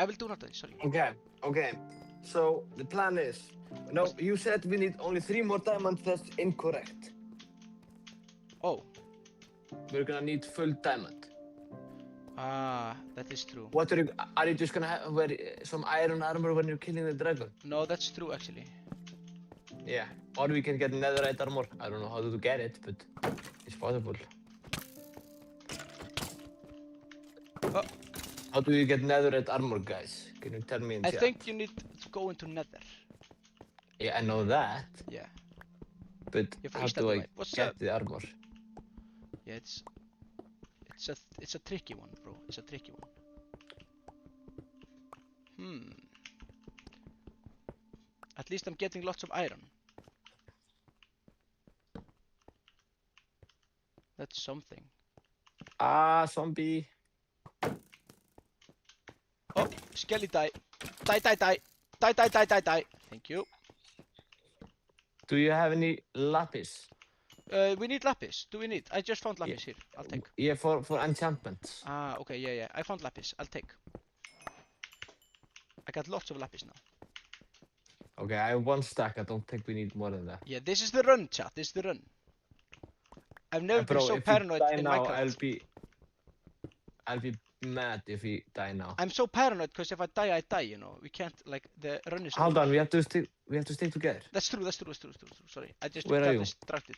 sorry. Okay. So, the plan is... No, you said we need only 3 more diamonds, that's incorrect. Oh. We're gonna need full diamond. That is true. What are you just gonna have some iron armor when you're killing the dragon? No, that's true actually. Yeah, or we can get netherite armor. I don't know how to get it, but it's possible. Oh. How do you get netherite armor, guys? Can you tell me in chat? I think you need to go into nether. Yeah, I know that. Yeah. But how do I get the armor? Yeah, it's a tricky one, bro. It's a tricky one. At least I'm getting lots of iron. That's something. Zombie. Oh, Skelly die. Die. Thank you. Do you have any lapis? We need lapis. Do we need? I just found lapis here. I'll take. Yeah, for enchantments. Ah, okay, yeah. I found lapis. I'll take. I got lots of lapis now. Okay, I have 1 stack. I don't think we need more than that. Yeah, this is the run, chat. This is the run. I've never been so paranoid in Minecraft. I'll be mad if we die now. I'm so paranoid because if I die, I die. You know, we can't like the run is. Hold on, we have to stay together. That's true. Sorry, I just Where are got you? distracted.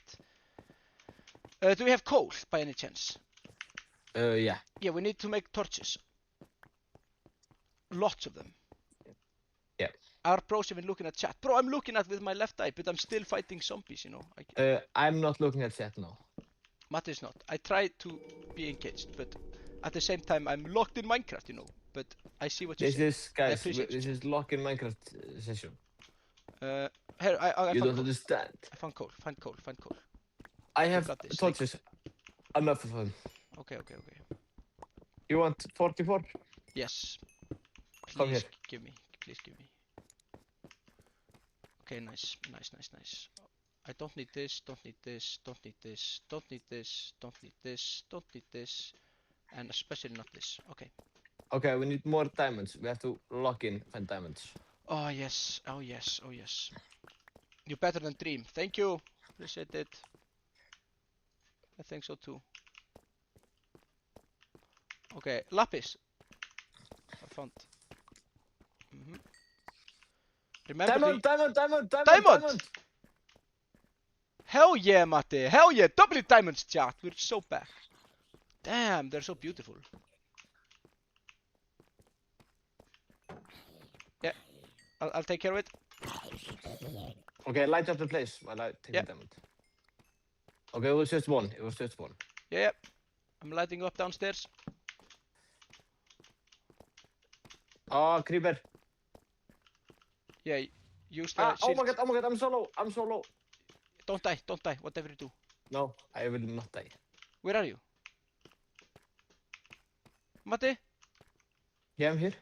Do we have coal by any chance? Yeah. Yeah, we need to make torches. Lots of them. Yeah. Our pros have been looking at chat. Bro, I'm looking at with my left eye, but I'm still fighting zombies, you know. I'm not looking at chat now. Matt is not. I try to be engaged, but at the same time, I'm locked in Minecraft, you know. But I see what you're saying. Guys, this is lock in Minecraft session. Here, I you found don't coal. understand. I found coal. Find coal. I have torches. Enough of them. Okay. You want 44? Yes. Come here. Please give me. Okay, nice. I don't need this, don't need this, and especially not this. Okay. Okay, we need more diamonds. We have to lock in 10 diamonds. Oh yes. You're better than Dream. Thank you. Appreciate it. I think so too. Okay, lapis. I found. Remember diamond! Hell yeah, Matti! Hell yeah! Double diamonds, chat! We're so back. Damn, they're so beautiful. Yeah, I'll take care of it. Okay, light up the place while I take the diamond. Okay, it was just one. Yeah. I'm lighting up downstairs. Oh, creeper. Yeah, use the shield. Oh my god, I'm so low. Don't die, whatever you do. No, I will not die. Where are you? Matti? Yeah, I'm here.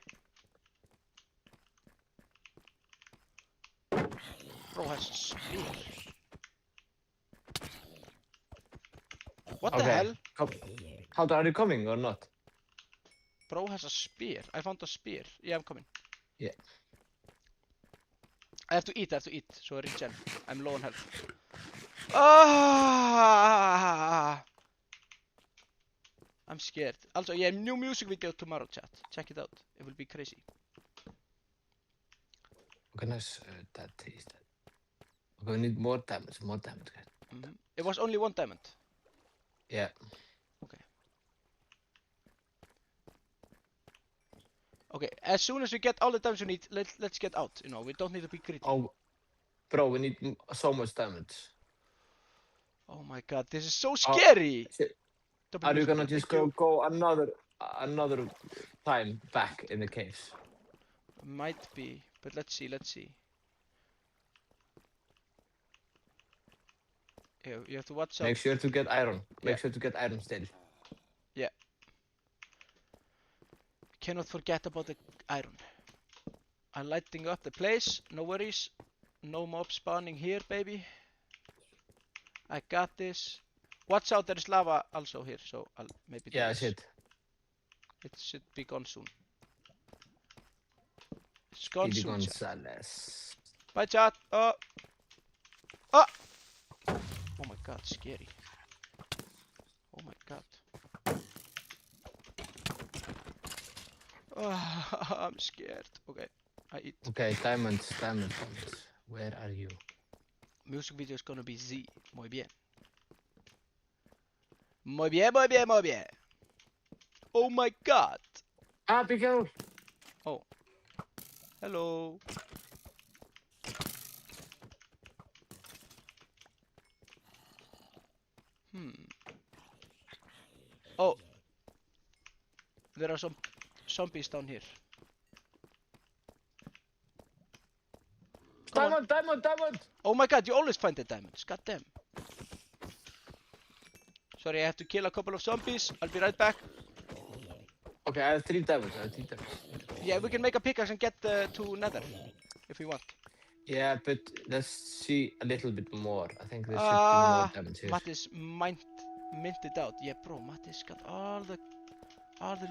Bro has a spear. What the hell? How are you coming or not? Bro has a spear. I found a spear. Yeah, I'm coming. Yeah. I have to eat, so I regen. I'm low on health. Ah! I'm scared. Also, yeah, new music video tomorrow, chat. Check it out. It will be crazy. Okay, nice. That is that. Okay, we need more diamonds, guys. It was only 1 diamond. Yeah. Okay, as soon as we get all the diamonds we need, let's get out. You know, we don't need to be greedy. Oh, bro, we need so much diamonds. Oh my god, this is so scary! Are you gonna just go another time back in the caves? Might be, but let's see. Yeah, you have to watch out. Make sure to get iron. Make sure to get iron still. Yeah. Cannot forget about the iron. I'm lighting up the place, no worries. No mob spawning here, baby. I got this. Watch out, there is lava also here, so I'll maybe do this. Shit. It should be gone soon. It's gone soon, chat. Bye, chat. Oh my god, scary. Oh my god. I'm scared. Okay, I eat. Okay, diamonds. Where are you? Music video is gonna be Z. Muy bien. Muy bien. Oh my god. Be careful. Oh. Hello. Oh. There are some zombies down here. Diamond! Oh my god, you always find the diamonds. God damn. Sorry, I have to kill a couple of zombies. I'll be right back. Okay, I have 3 diamonds. Yeah, we can make a pickaxe and get to Nether if we want. Yeah, but let's see a little bit more. I think there should be more damage here. Mattis minted out. Yeah, bro, Mattis got all the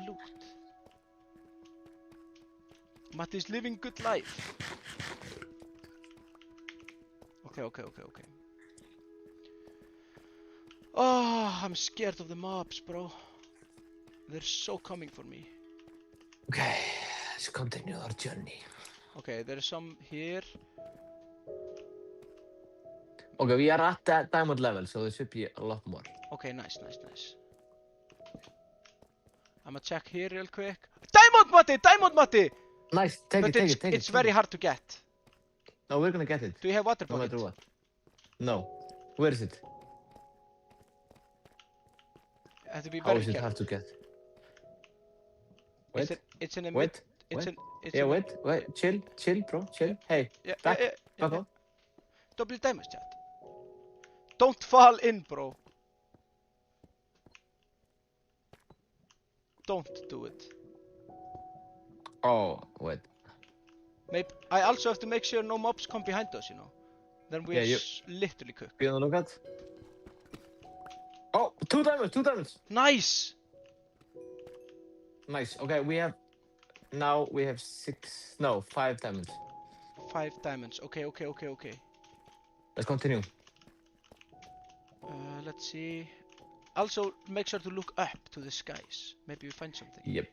loot. Mattis living good life. Okay. Oh, I'm scared of the mobs, bro. They're so coming for me. Okay, let's continue our journey. Okay, there's some here. Okay, we are at that diamond level, so there should be a lot more. Okay, nice. I'ma check here real quick. Diamond Matti! Nice, take it. It's very hard to get. No, we're gonna get it. Do you have water No bucket? matter what. No. Where is it? I have to be How very is it careful. hard to get? Wait. It's in a Wait. Yeah, wait. Chill, bro. Chill. Hey, back off. Double damage, chat. Don't fall in, bro. Don't do it. Oh, wait. Maybe I also have to make sure no mobs come behind us, you know. Then we're literally cooked. Be on the lookout. Oh, 2 diamonds. Nice! Nice. Okay, we have 5 diamonds. 5 diamonds. Okay. Let's continue. Let's see. Also, make sure to look up to the skies. Maybe we find something. Yep.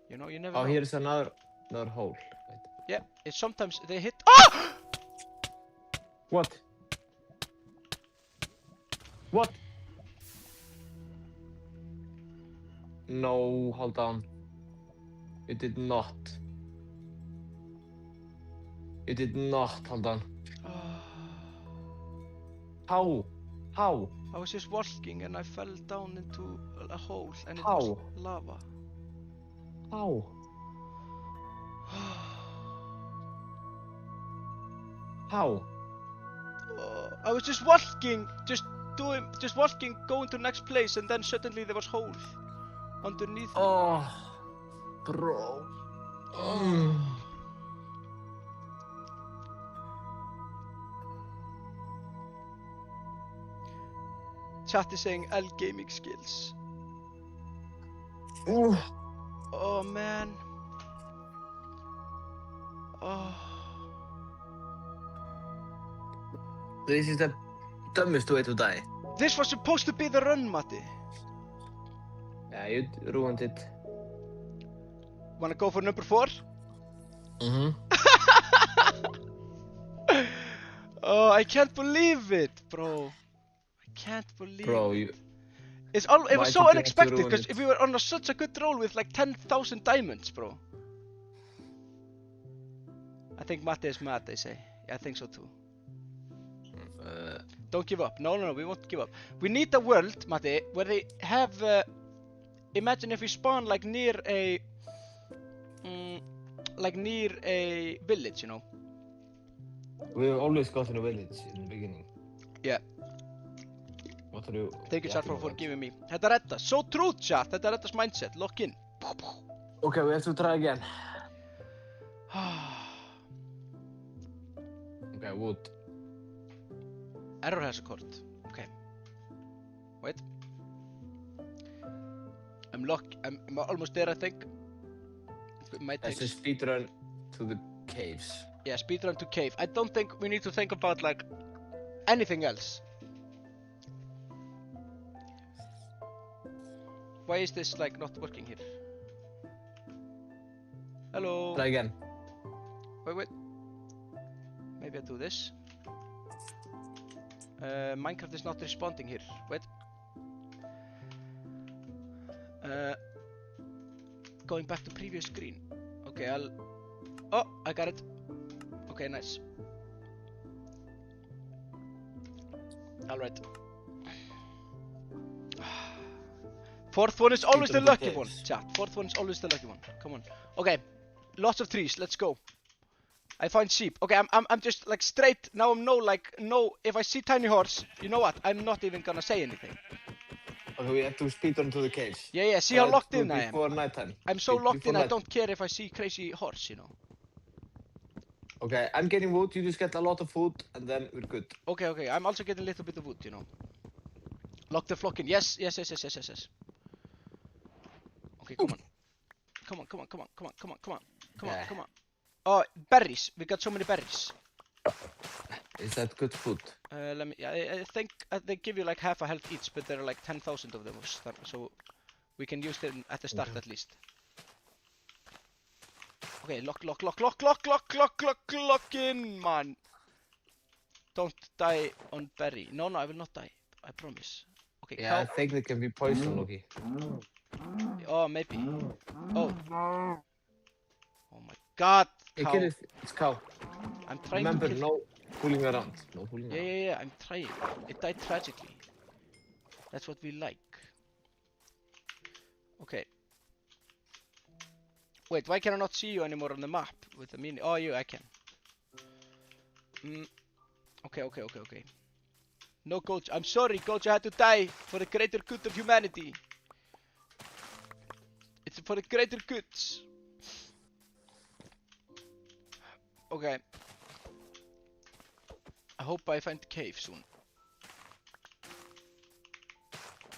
You know, you never know. Oh, here's another hole. Wait. Yeah, it's sometimes they hit. Ah! What? No, hold on. You did not. Hold on. How? I was just walking and I fell down into a hole and it How? was lava. How? I was just walking, going to next place, and then suddenly there was hole underneath me. Oh, bro. Chat is saying L gaming skills. Ooh. Oh man. Oh. This is the dumbest way to die. This was supposed to be the run, Matti. Yeah, you ruined it. Wanna go for number 4? Oh, I can't believe it, bro. I can't believe it. It was so unexpected, because we were on such a good roll with like 10,000 diamonds, bro. I think Matti is mad, they say. Yeah, I think so too. Don't give up. No, we won't give up. We need a world, Matti, where they have... imagine if we spawn like near a village, you know. We always got in a village in the beginning. Yeah. What are you? Thank you, chat, for forgiving me. Þetta reddast. So true, chat. Þetta reddast mindset. Lock in. Okay, we have to try again. Okay, wood. Error has occurred. Okay. Wait. I'm almost there, I think. It might take... Let's just speedrun to the caves. Yeah, speedrun to cave. I don't think we need to think about like anything else. Why is this like not working here? Hello. Try again. Wait. Maybe I do this. Minecraft is not responding here. Wait. Going back to previous screen. Okay, Oh, I got it. Okay, nice. Alright. Fourth one is always the lucky one, chat. Fourth one is always the lucky one. Come on. Okay, lots of trees. Let's go. I find sheep. Okay, I'm just like straight. Now I'm no. If I see tiny horse, you know what? I'm not even gonna say anything. Okay, we have to speedrun to the caves. Yeah. See how locked in I am. Before nighttime. I'm so locked in. I don't care if I see crazy horse, you know. Okay, I'm getting wood, you just get a lot of food, and then we're good. Okay, I'm also getting a little bit of wood, you know. Lock the flock in. Yes. Okay, come on. Come on. Oh, berries. We got so many berries. Is that good food? I think they give you like half a health each, but there are like 10,000 of them, so we can use them at the start at least. Okay, lock in, man. Don't die on berry. No, I will not die. I promise. Okay, yeah, cow. I think they can be poison, Loki. Oh, maybe. Oh. Oh my god, cow. It's cow. I'm trying Remember, to kill... no fooling around. No fooling around. Yeah, I'm trying. It died tragically. That's what we like. Okay. Wait, why can I not see you anymore on the map with the mini? Oh, I can. Okay. No, Coach. I'm sorry, Coach. I had to die for the greater good of humanity. It's for the greater good. Okay. I hope I find cave soon.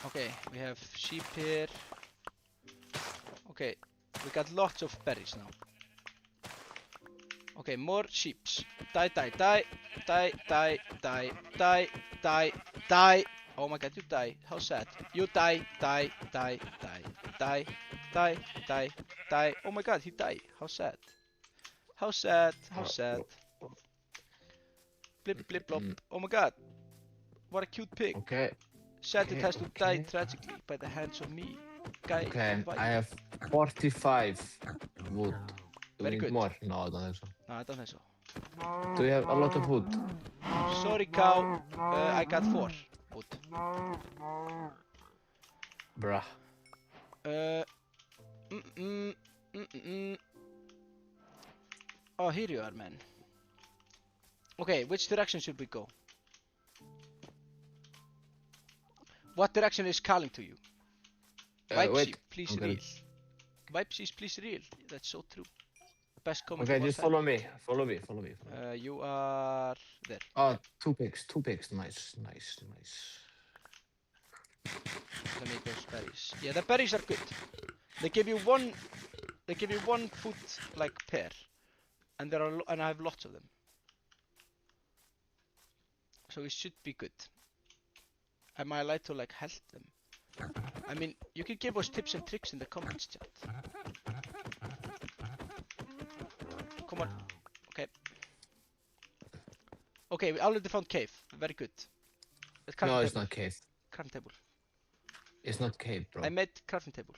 Okay, we have sheep here. Okay, we got lots of berries now. Okay, more sheeps. Die. Oh my god, you die. How sad. You die. Oh my god, he died. How sad. Blip blop. Oh my god. What a cute pig. Okay. Sad it has to die tragically by the hands of me. Okay, I have 45 wood. Do Very we need good. More? No, I don't think so. No, I don't think so. Do you have a lot of wood? Sorry, cow. I got 4 wood. Bruh. Oh, here you are, man. Okay, which direction should we go? What direction is calling to you? Vipesy, please reel. Vipesy, please reel. That's so true. Best comment. Okay, just follow me. You are there. Oh, 2 pigs. Nice. Let me those berries. Yeah, the berries are good. They give you one food like pear, and I have lots of them. So it should be good. Am I allowed to like help them? I mean, you can give us tips and tricks in the comments chat. Come on. Okay, we already found cave. Very good. No, it's not cave. Crafting table. It's not cave, bro. I made crafting table.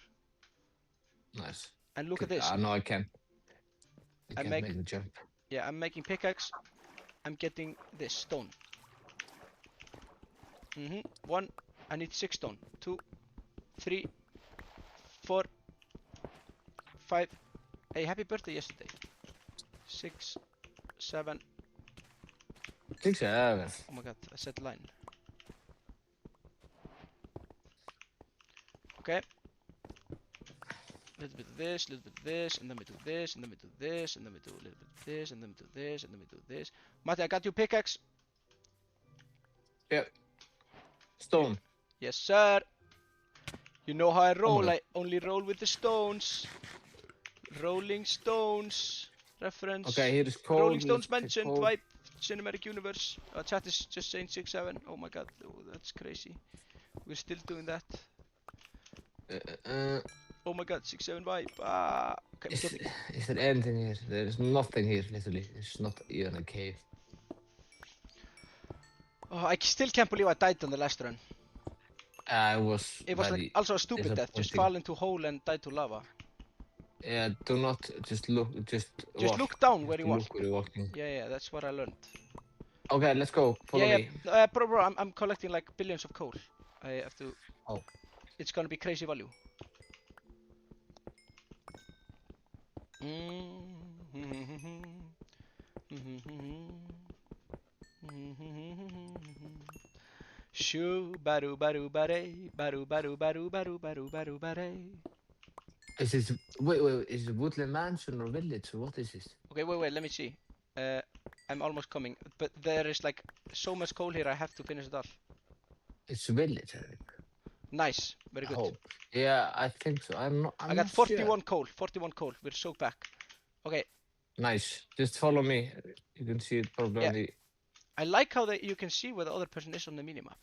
Nice. And look at this. No, I can't. I can't make the jump. Yeah, I'm making pickaxe. I'm getting this stone. 1. I need 6 stone. 2, 3, 4, 5. Hey, happy birthday yesterday. 6, 7. 6, 7. Oh my god, I said line. Okay. Little bit of this, little bit of this, and then we do this, and then we do this, and then we do a little bit of this, and then we do this, and then we do this. Matti, I got your pickaxe. Yep. Stone. Yes, sir. You know how I roll. I only roll with the stones. Rolling Stones reference. Okay, here is coal. Rolling Stones mentioned. Vibe Cinematic Universe. Chat is just saying 6-7. Oh my god, that's crazy. We're still doing that. Oh my god, 6-7 vibe. Okay, is there anything here? There's nothing here, literally. It's not even a cave. Oh, I still can't believe I died on the last run. It was like also a stupid death. Just fall into a hole and die to lava. Yeah, do not just look. Just look down where you walk. Look where you're walking. Yeah, that's what I learned. Okay, let's go. Follow me. Bro, I'm collecting like billions of coal. I have to. Oh. It's gonna be crazy value. Shoo baru baru bare baru baru baru baru baru baru bare. Is this wait? Is it Woodland Mansion or village? Or what is this? Okay, wait. Let me see. I'm almost coming, but there is like so much coal here, I have to finish it all. It's village, I think. Nice, very good. Hope. Yeah, I think so. I'm I got not 41 sure. coal, 41 coal. We're so back. Okay. Nice. Just follow me. You can see it probably on the... I like how you can see where the other person is on the minimap.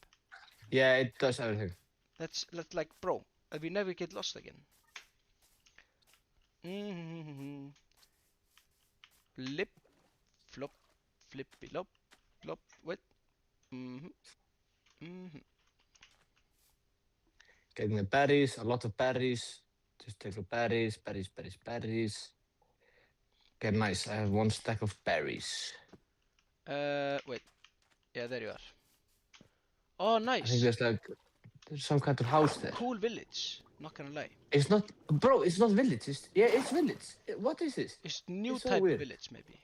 Yeah, it does everything. That's like, bro, we never get lost again. Flip, flop, flippy, lop, lop, wait. Getting the berries, a lot of berries. Just take the berries, berries, berries, berries. Okay, nice. I have 1 stack of berries. Wait. Yeah, there you are. Oh, nice. I think there's some kind of house there. Cool village. Not gonna lie. It's not, bro. It's not village. It's village. What is this? It's new It's so type weird. of village, maybe.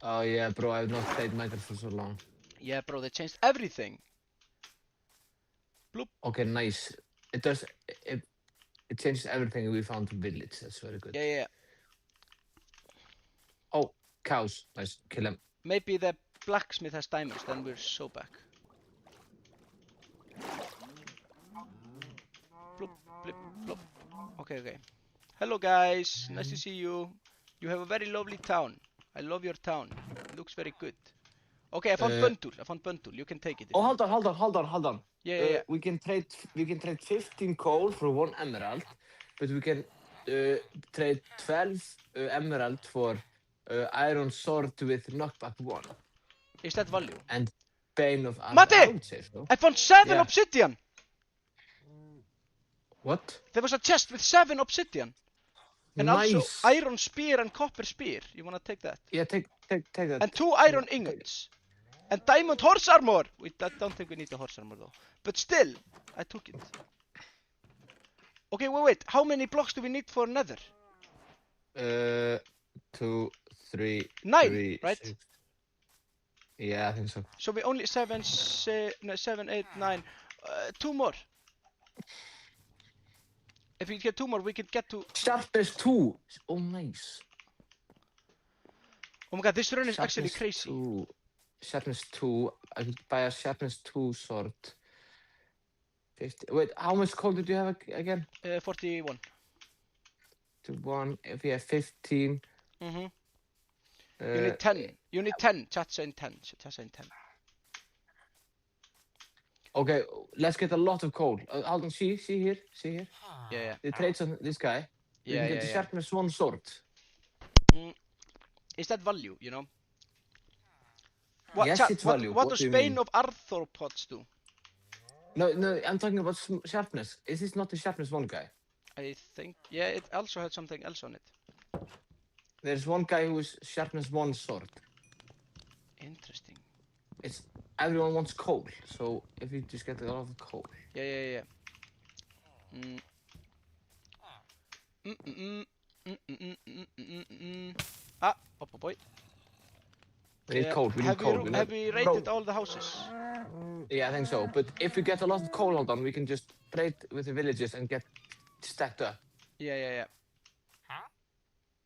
Oh yeah, bro. I've not played Minecraft for so long. Yeah, bro. They changed everything. Bloop. Okay, nice. It does. It changes everything. We found village. That's very good. Yeah. Oh, cows. Nice. Kill them. Maybe the blacksmith has diamonds. Then we're so back. Bloop, blip, blop. Okay. Hello, guys. Nice to see you. You have a very lovely town. I love your town. It looks very good. Okay, I found bundle. You can take it. Oh, hold on. Yeah. We can trade 15 coal for 1 emerald, but we can trade 12 emerald for iron sword with knockback 1. Is that value? And bane of Matti! So. I found 7 obsidian! What? There was a chest with 7 obsidian. And nice. Also iron spear and copper spear. You wanna take that? Yeah, take that. And 2 iron ingots. And diamond horse armor! I don't think we need the horse armor though. But still, I took it. Okay, wait. How many blocks do we need for nether? 2, 3, 9, 3, right? 6. Yeah, I think so. So we only 7, 8, 9. 2 more. If we get 2 more, we can get to... Sharpness 2. Oh, nice. Oh my god, this run is actually crazy. 2. Sharpness 2. I could buy a sharpness 2 sword. 50. Wait, how much coal did you have again? 41. 1. If we have 15. You need 10. You need 10. Chat saying 10. Okay, let's get a lot of coal. Hold on, see here. Yeah. The trades on this guy. You can get the sharpness 1 sword. Is that value, you know? Yes, chat, it's value. What does Bane of Arthropods do? No, I'm talking about sharpness. Is this not the sharpness 1 guy? I think, yeah, it also had something else on it. There's one guy who is sharpness 1 sword. Interesting. Everyone wants coal, so if you just get a lot of coal. Yeah. Oh boy. We need coal, Have we raided all the houses? Yeah, I think so. But if we get a lot of coal, hold on, we can just trade with the villagers and get stacked up. Yeah.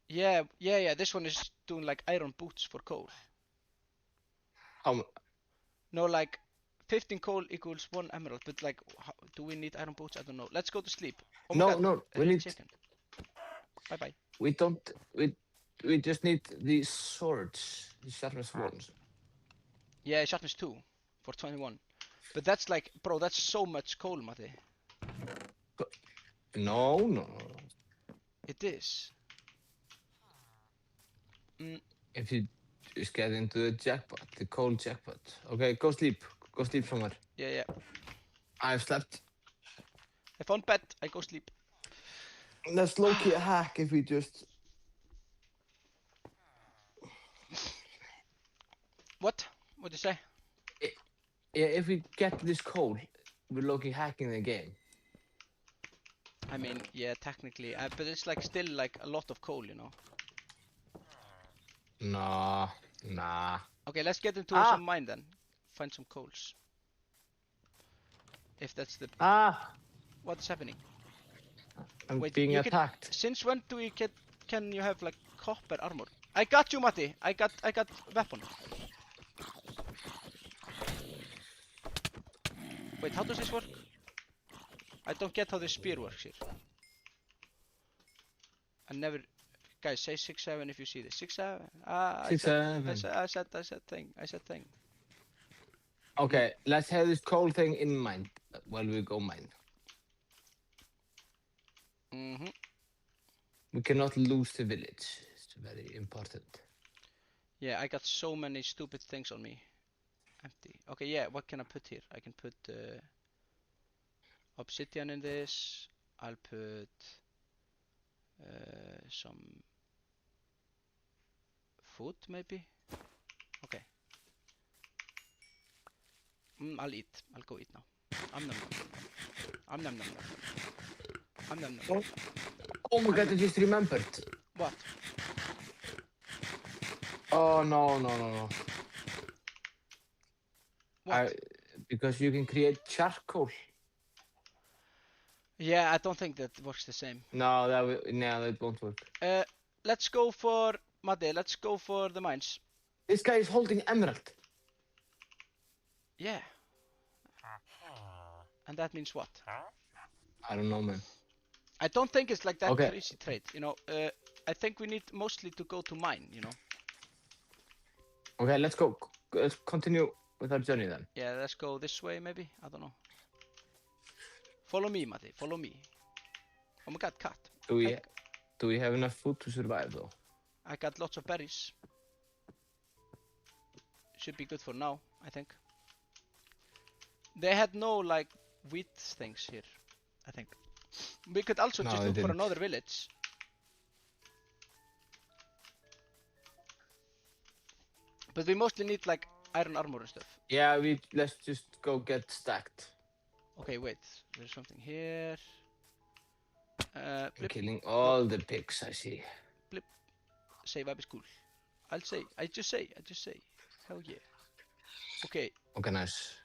Yeah. This one is doing like iron boots for coal. No, like 15 coal equals 1 emerald. But like, do we need iron boots? I don't know. Let's go to sleep. Oh no, we need chicken. Bye. We don't. We just need the swords, the sharpness 1s. Yeah, sharpness 2 for 21. But that's like, bro, that's so much coal, Matti. No. It is. If you just get into the jackpot, the coal jackpot. Okay, go sleep somewhere. Yeah. I've slept. I found bed, I go sleep. That's low-key a hack if we just... What? What'd you say? Yeah, if we get this coal, we're low-key hacking the game. I mean, yeah, technically, but it's like still like a lot of coal, you know. Nah. Okay, let's get into some mine then. Find some coals. If that's the... What's happening? I'm being attacked. Since when do we can you have like copper armor? I got you, Matti. I got weapon. Wait, how does this work? I don't get how the spear works here. I never... Guys, say 6-7 if you see this. 6-7. I 6-7. I said thing. Okay, let's have this coal thing in mind while we go mine. We cannot lose the village. It's very important. Yeah, I got so many stupid things on me. Empty. Okay, yeah, what can I put here? I can put obsidian in this. I'll put some food maybe. Okay. I'll eat. I'll go eat now. Nom nom nom. Nom nom nom. Oh my god, I just remembered. What? Oh no. What? Because you can create charcoal. Yeah, I don't think that works the same. No, that won't work. Let's go for Matti. Let's go for the mines. This guy is holding emerald. Yeah. And that means what? I don't know, man. I don't think it's like that Okay. crazy trade. You know, I think we need mostly to go to mine. You know. Okay, let's go. Let's continue with our journey then. Yeah, let's go this way maybe. I don't know. Follow me, Matti. Follow me. Oh my god, cat. Do we have enough food to survive though? I got lots of berries. Should be good for now, I think. They had no like wheat things here, I think. We could also No, just they look for didn't. another village. But we mostly need like iron armor and stuff. Yeah, let's just go get stacked. Okay, wait. There's something here. We're Blip. killing all the pigs, I see. Say vibe is cool. I just say. Hell yeah. Okay, Okay, nice.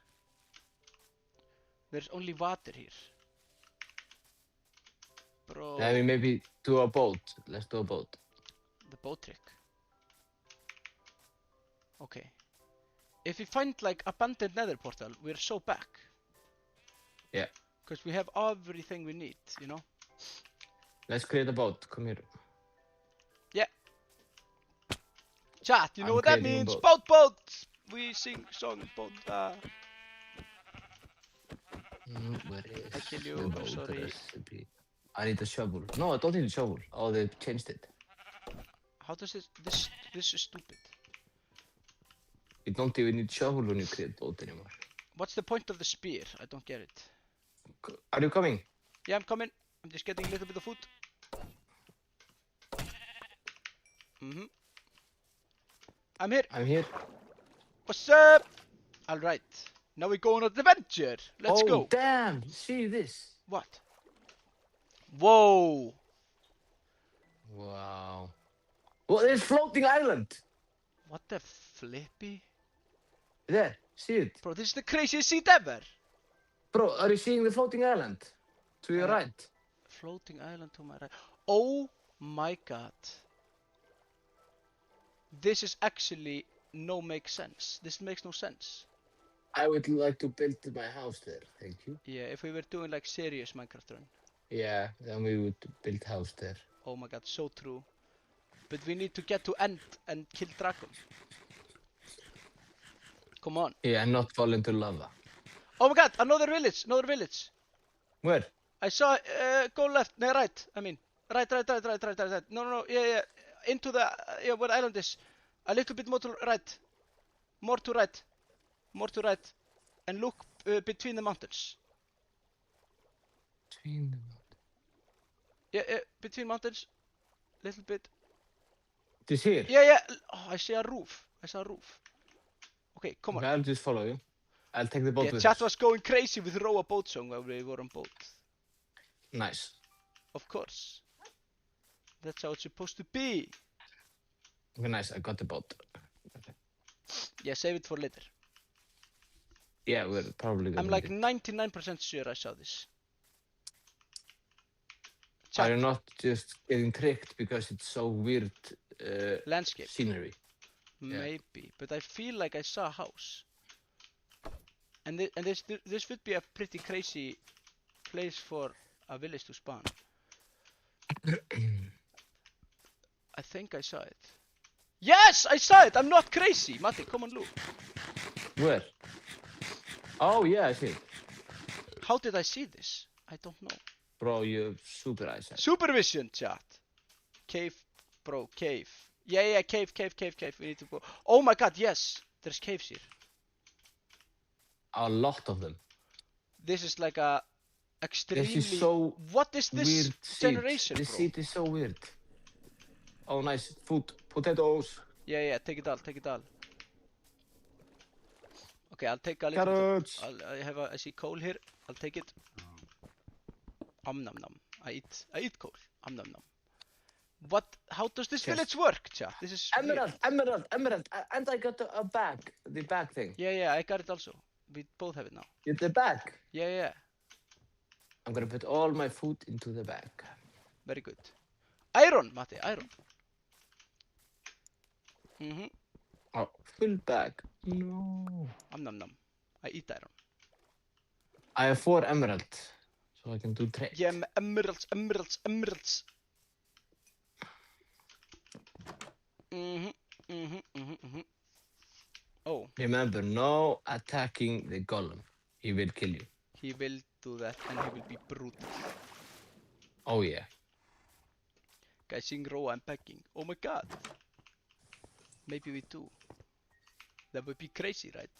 there's only water here. Bro, I mean, maybe do a boat. Let's do a boat. the boat trick. Okay. If we find like abandoned nether portal, we're so back. Yeah. Because we have everything we need, you know? Let's create a boat. Come here. Chat, you know I'm what that creating a means? boat. Boat! We sing song boat. Where is I kill you, the boat sorry. recipe? I need a shovel. No, I don't need a shovel. Oh, they changed it. How does this is stupid. You don't even need shovel when you create boat anymore. What's the point of the spear? I don't get it. Are you coming? Yeah, I'm coming. I'm just getting a little bit of food. I'm here. I'm here. What's up? Alright. Now we go on an adventure. Let's go. Oh, damn. See this? What? Whoa. Wow. Well, there's floating island. What the flippy? There. See it? Bro, this is the craziest seat ever. Bro, are you seeing the floating island? To your right. Floating island to my right. Oh my god. This is actually make sense. This makes no sense. I would like to build my house there. Thank you. Yeah, if we were doing like serious Minecraft run. Yeah, then we would build house there. Oh my god, so true. But we need to get to end and kill dragon. Come on. Yeah, and not fall into lava. Oh my god, another village, another village. Where? I saw, go left, no, right, I mean. Right. No, yeah. Into the, yeah, where the island is. A little bit more to right. More to right. And look between the mountains. Between them. Yeah, between mountains. Little bit. This here? Yeah. Oh, I see a roof. Okay, come on. Okay, I'll just follow you. I'll take the boat Yeah, with chat us. was going crazy with row a boat song while we were on boat. Nice. Of course. That's how it's supposed to be. Okay, nice. I got the boat. Okay. Yeah, save it for later. Yeah, we're probably gonna I'm like need- 99% sure I saw this. Are you not just getting tricked because it's so weird Landscape. scenery. Maybe, but I feel like I saw a house. And this would be a pretty crazy place for a village to spawn. I think I saw it. Yes, I saw it. I'm not crazy. Matti, come and look. Where? Oh yeah, I see it. How did I see this? I don't know. Bro, you have super eyesight. Supervision, chat. Cave, bro, cave. Yeah, cave. We need to go. Oh my god, yes. There's caves here. A lot of them. This is like a extremely... This is so what is this weird generation, This bro? seed is so weird. Oh, nice. Food. Potatoes. Yeah, take it all. Okay, I'll take a little Carrots. I see coal here. I'll take it. Nom nom. I eat coal. Nom nom. What? How does this village work, chat? This is emerald. And I got a bag. The bag thing. Yeah, I got it also. We both have it now. Get the bag. Yeah. I'm gonna put all my food into the bag. Very good. Iron, Matti, iron. Oh, full bag. No. Nom. I eat iron. I have 4 emeralds, so I can do trade. Yeah, emeralds. Oh. Remember, no attacking the golem. He will kill you. He will do that, and he will be brutal. Oh yeah. Guys, sing row, I'm packing. Oh my god. Maybe we do. That would be crazy, right?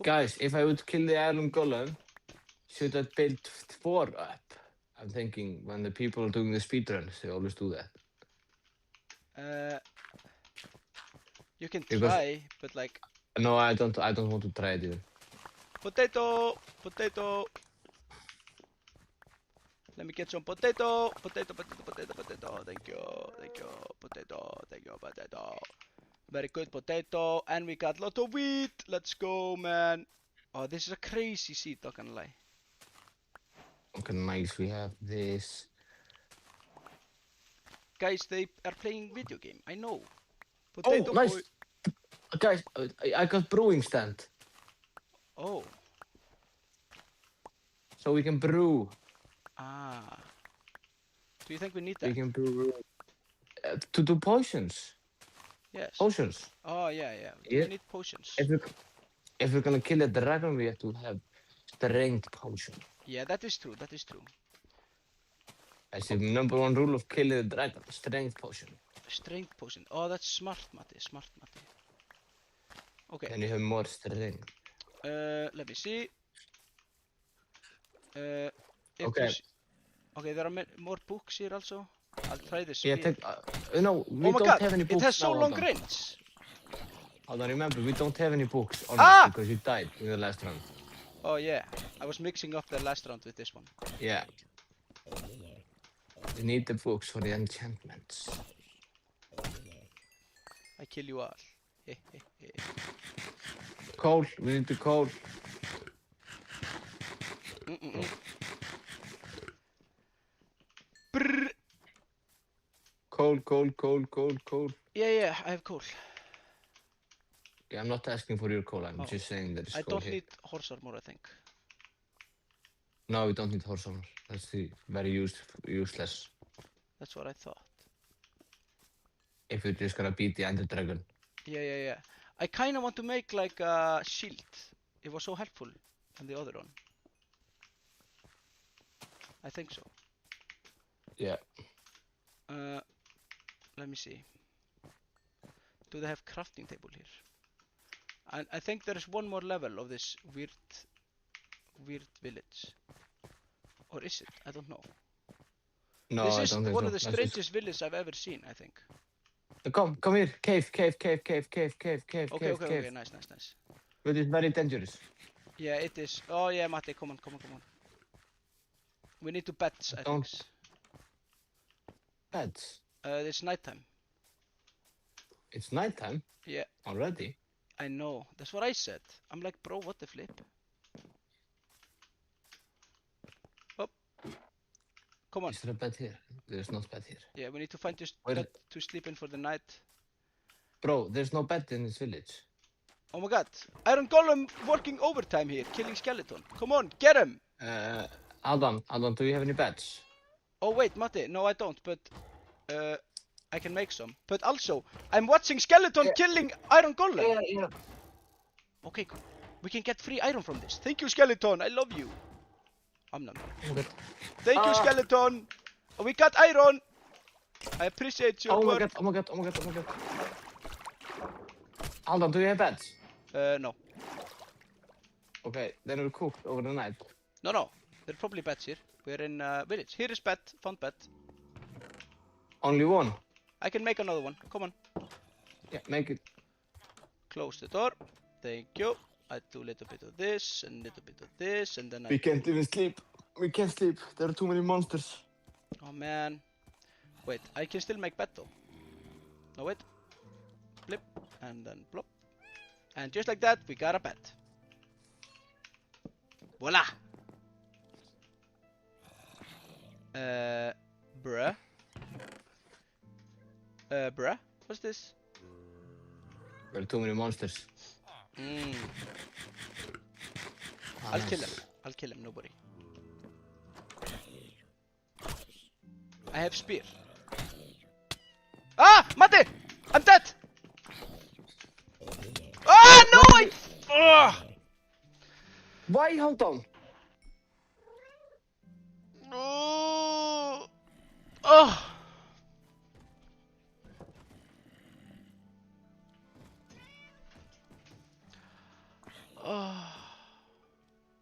Guys, if I would kill the iron golem, should I build 4 up? I'm thinking when the people are doing the speedruns, they always do that. You can try, but like... No, I don't want to try it either. Potato! Let me get some potato! Potato! Thank you! Potato! Very good potato, and we got a lot of wheat! Let's go, man! Oh, this is a crazy seed, not gonna lie. Okay, nice, we have this. Guys, they are playing video game, I know. Potato oh, nice! boy. Guys, I got brewing stand. Oh. So we can brew. Ah. Do you think we need that? We can brew to do potions. Yes. Potions. Oh, yeah. Yeah. We need potions. If we're gonna kill a dragon, we have to have strength potion. Yeah, that is true. That's the #1 rule of killing a dragon. Strength potion. Strength potion. Oh, that's smart, Matti. Okay. Then you have more strength. Let me see. Okay. Okay, there are more books here also. I'll try this. Yeah, no, we oh my don't god, have any books it has so now, long Adam. range. Hold on, remember, we don't have any books on Ah! us because you died in the last round. Oh yeah, I was mixing up the last round with this one. Yeah. We need the books for the enchantments. I kill you all. Coal, we need the coal. Brrr. Coal. Yeah, I have coal. Yeah, I'm not asking for your coal, I'm just saying that it's coal I don't here. need horse armor, I think. No, we don't need horse armor. That's very useless. That's what I thought. If you're just gonna beat the Ender Dragon. Yeah. I kinda want to make like a shield. It was so helpful on the other one. I think so. Yeah. Let me see. Do they have crafting table here? And I think there is one more level of this weird village. Or is it? I don't know. No, this I is don't think one so. of the strangest villages I've ever seen, I think. Come here. Cave. Okay, nice. But it's very dangerous. Yeah, it is. Oh yeah, Matti, come on. We need to beds, I think. Beds? It's nighttime. It's nighttime? Yeah. Already? I know. That's what I said. I'm like, bro, what the flip? Oh. Come on. Is there a bed here? There's no bed here. Yeah, we need to find just Where- bed to sleep in for the night. Bro, there's no bed in this village. Oh my god. Iron Golem working overtime here, killing skeleton. Come on, get him! Aldan, do you have any beds? Oh wait, Matti, no I don't, but I can make some. But also, I'm watching skeleton killing Iron Golem. Yeah. Okay, cool. We can get free iron from this. Thank you, skeleton. I love you. I'm not. Oh my god. Thank you, skeleton. We got iron. I appreciate your Oh my work. god. Aldan, do you have beds? No. Okay, then we'll cook over the night. No. There are probably beds here. We're in village. Here is bed. Found bed. Only one? I can make another one. Come on. Yeah, make it. Close the door. Thank you. I do a little bit of this and a little bit of this and then We can't even sleep. We can't sleep. There are too many monsters. Oh man. Wait, I can still make bed though. No wait. Blip and then plop. And just like that, we got a bed. Voila! Bruh. Bruh? What's this? There are too many monsters. I'll kill him, nobody. I have spear. Ah! Matti! I'm dead! Ah! No! Why? Hold on. Oh! Oh! Oh!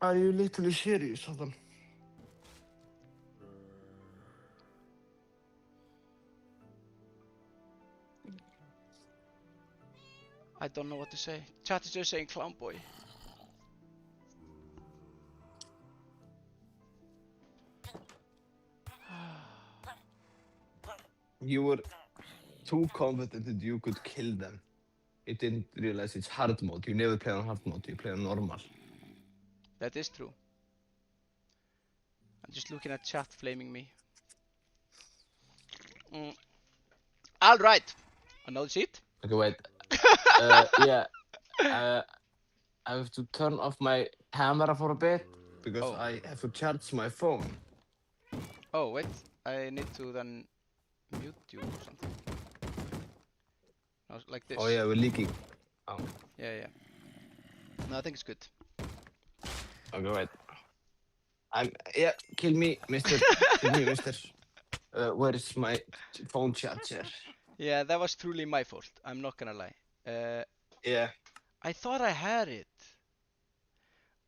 Are you literally serious, Aldan? I don't know what to say. Chat is just saying clown boy. You were too confident that you could kill them. You didn't realize it's hard mode. You never play on hard mode, you play on normal. That is true. I'm just looking at chat flaming me. Alright. Another sheet? Okay, wait. Yeah. I have to turn off my camera for a bit because I have to charge my phone. Oh, wait. I need to then mute you or something. No, like this. Oh yeah, we're leaking. Oh. Yeah. No, I think it's good. Okay, wait. Yeah, kill me, mister. Kill me, mister. Where is my phone charger? Yeah, that was truly my fault. I'm not gonna lie. Yeah. I thought I had it.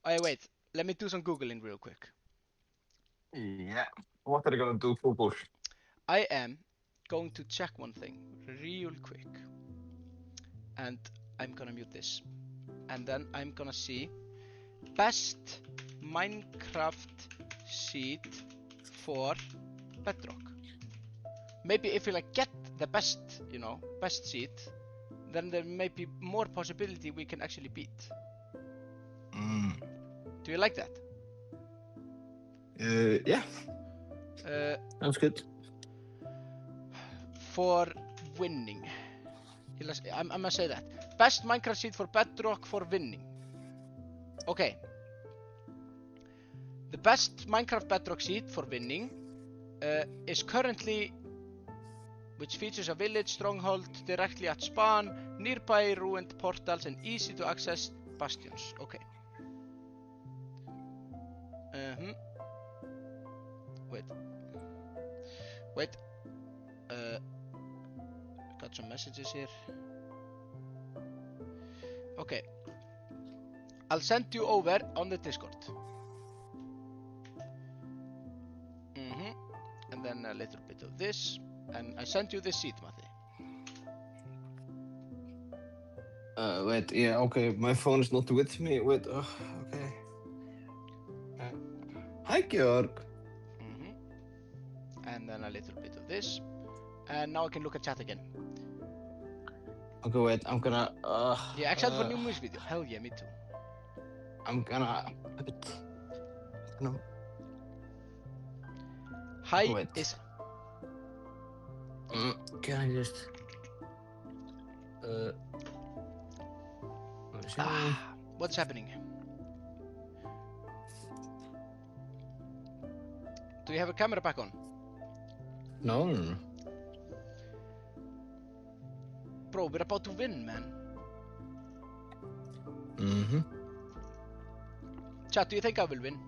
Oh, wait. Let me do some Googling real quick. Yeah. What are you gonna do, Google? I am going to check one thing real quick. And I'm gonna mute this. And then I'm gonna see best Minecraft seed for Bedrock. Maybe if you like get the best, best seed, then there may be more possibility we can actually beat. Do you like that? Yeah. Sounds good. For winning. I'm gonna say that. Best Minecraft seed for Bedrock for winning. Okay. The best Minecraft Bedrock seed for winning is currently, which features a village stronghold directly at spawn, nearby ruined portals and easy to access bastions. Okay. Wait. Got some messages here. Okay. I'll send you over on the Discord. And then a little bit of this. And I sent you this seed, Matti. Wait, yeah, okay, my phone is not with me. Wait, okay. Hi, Georg. And then a little bit of this. And now I can look at chat again. Okay, wait, I'm gonna... yeah, except for new music video. Hell yeah, me too. I'm gonna... Hi wait. is... Can I just... What's happening? Do you have a camera back on? No. Bro, we're about to win, man. Chat, do you think I will win?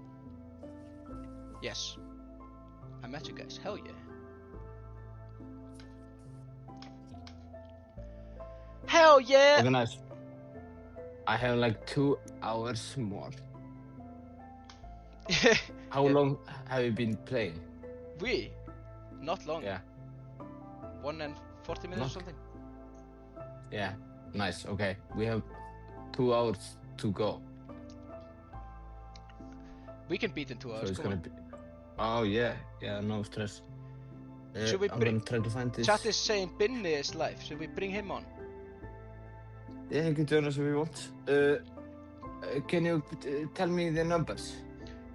Yes. I met you guys. Hell yeah. Hell yeah! Okay, nice. I have like 2 hours more. How long have you been playing? We? Not long. Yeah. 1 and 40 minutes or something. Yeah, nice. Okay, we have 2 hours to go. We can beat in 2 hours. So it's gonna be. Oh yeah, no stress. Should we I'm bring? gonna try to find this. Chat is saying Binni is live. Should we bring him on? Yeah, you can join us if you want. Can you tell me the numbers?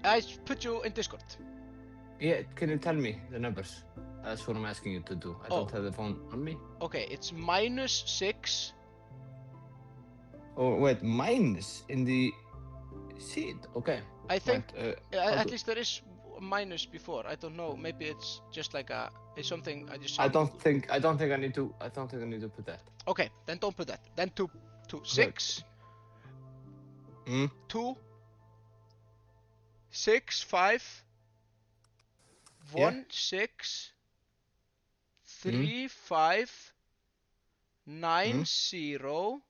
I put you in Discord. Yeah, can you tell me the numbers? That's what I'm asking you to do. I don't have the phone on me. Okay, it's -6. Oh wait, minus in the seed. Okay. I think at do- least there is a minus before. I don't know. Maybe it's just like it's something I just. I don't think I need to. I don't think I need to put that. Okay, then don't put that. Then 6. 2 6 5 1 6 3 5 9 0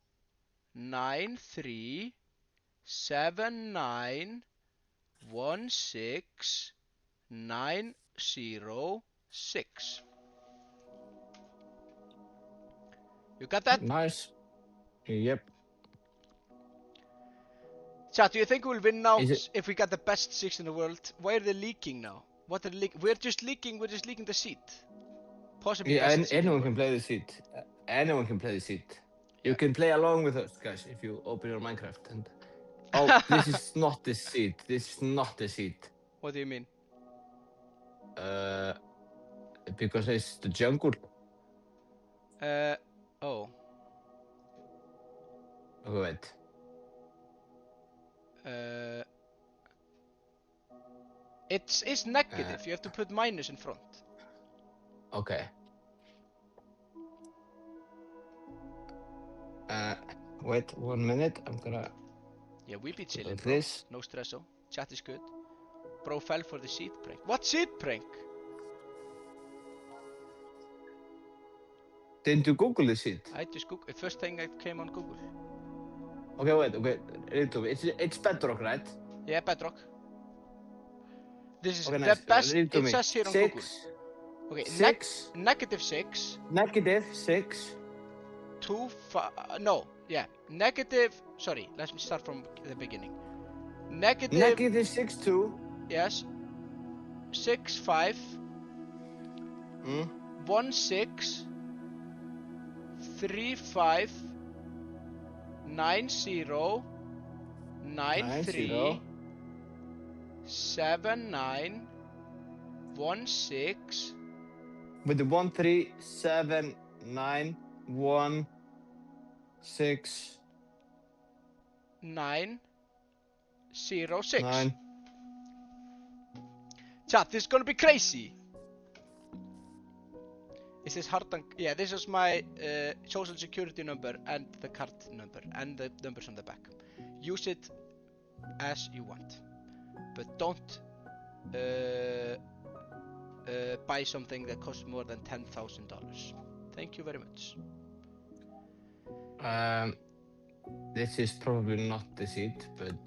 9 3 7 9 1 6 9 0 6. You got that? Nice. Yep. Chat, do you think we'll win now Is if we got the best 6 in the world? Why are they leaking now? What are they We're just leaking the seed. Possibly best seed in the anyone world. can play the seed. Anyone can play the seed. You can play along with us, guys, if you open your Minecraft. And this is not the seed. This is not the seed. What do you mean? Because it's the jungle. Oh. Okay, wait. It's negative. You have to put minus in front. Okay. Wait 1 minute. I'm gonna. Yeah, we be chilling. Like this. No stresso. Chat is good. Bro fell for the seed prank. What seed prank? Didn't you Google the seed? I just Google. First thing that came on Google. Okay, wait. Okay, read to me. It's Bedrock, right? Yeah, Bedrock. This is Okay, the nice. best. Read to It me. says here on 6. Google. Okay, -6. -6. -6. 2 5. No, yeah. Negative. Sorry, let me start from the beginning. Negative. -6 2. Yes. 6 5. 1 6. 3 5. 9 0. 9 3. 7 9. 1 6. With the 1 3 7 9 1 6 9 0 6. 9. Chat, this is gonna be crazy. Is this hard? Yeah, this is my social security number and the card number and the numbers on the back. Use it as you want, but don't buy something that costs more than $10,000. Thank you very much. This is probably not the seed, but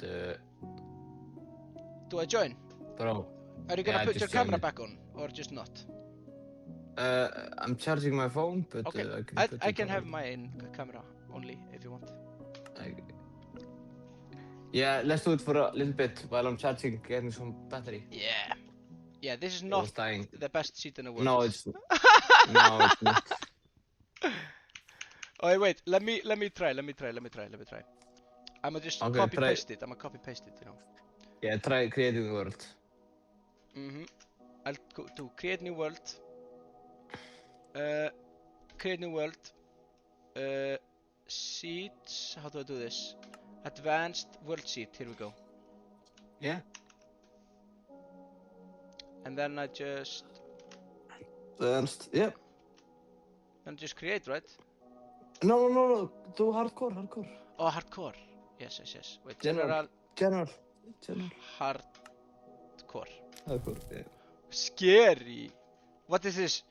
Do I join? bro. Are you gonna Yeah, put your just join camera it. back on or just not? I'm charging my phone, but Okay, I can have my camera only if you want. Yeah, let's do it for a little bit while I'm charging, getting some battery. Yeah. Yeah, this is I not was dying. the best seat in the world. No, it's no, it's not. Oh wait, let me try. I'ma just Okay, copy try. paste it. I'ma copy paste it, you know. Yeah, try creating the world. I'll go to create new world. Create new world. Seeds. How do I do this? Advanced world seed. Here we go. Yeah. And then I just. Yeah. And just create, right? No. Do hardcore. Oh, hardcore. Yes. Wait, General. hardcore. Hardcore, yeah. Scary. What is this?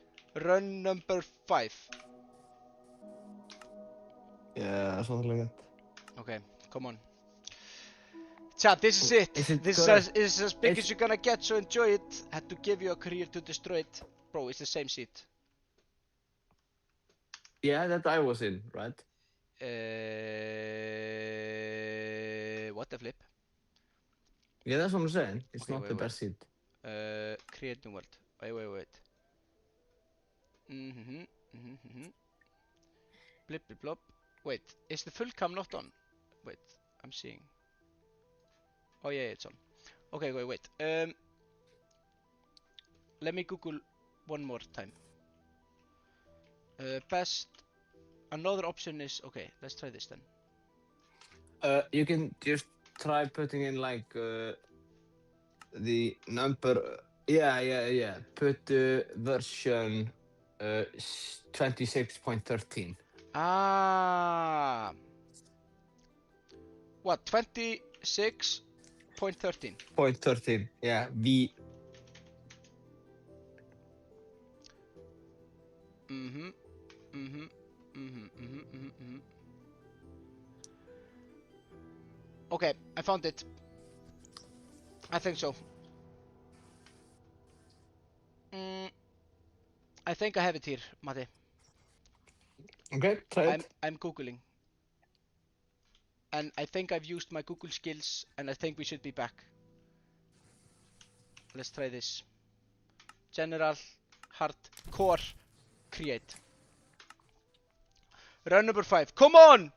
Run number 5. Yeah, something like that. Okay, come on. Chat, this is it. Is it This is as big as you're gonna get, so enjoy it. Had to give you a career to destroy it. Bro, it's the same seat. Yeah, that I was in, right? What the flip? Yeah, that's what I'm saying. It's Okay, not the best seat. Create new world. Wait. Blip blop. Wait, is the full cam not on? Wait, I'm seeing. Oh yeah, it's on. Okay, wait. Let me Google one more time. Best. Another option is okay. Let's try this then. You can just try putting in like the number. Yeah. Put version 26.13. Ah. What? 26.13. 0.13. Yeah. V. Okay, I found it. I think so. I think I have it here, Mate. Okay, try it. I'm Googling. And I think I've used my Google skills, and I think we should be back. Let's try this. General, hardcore, create. Run number 5. Come on!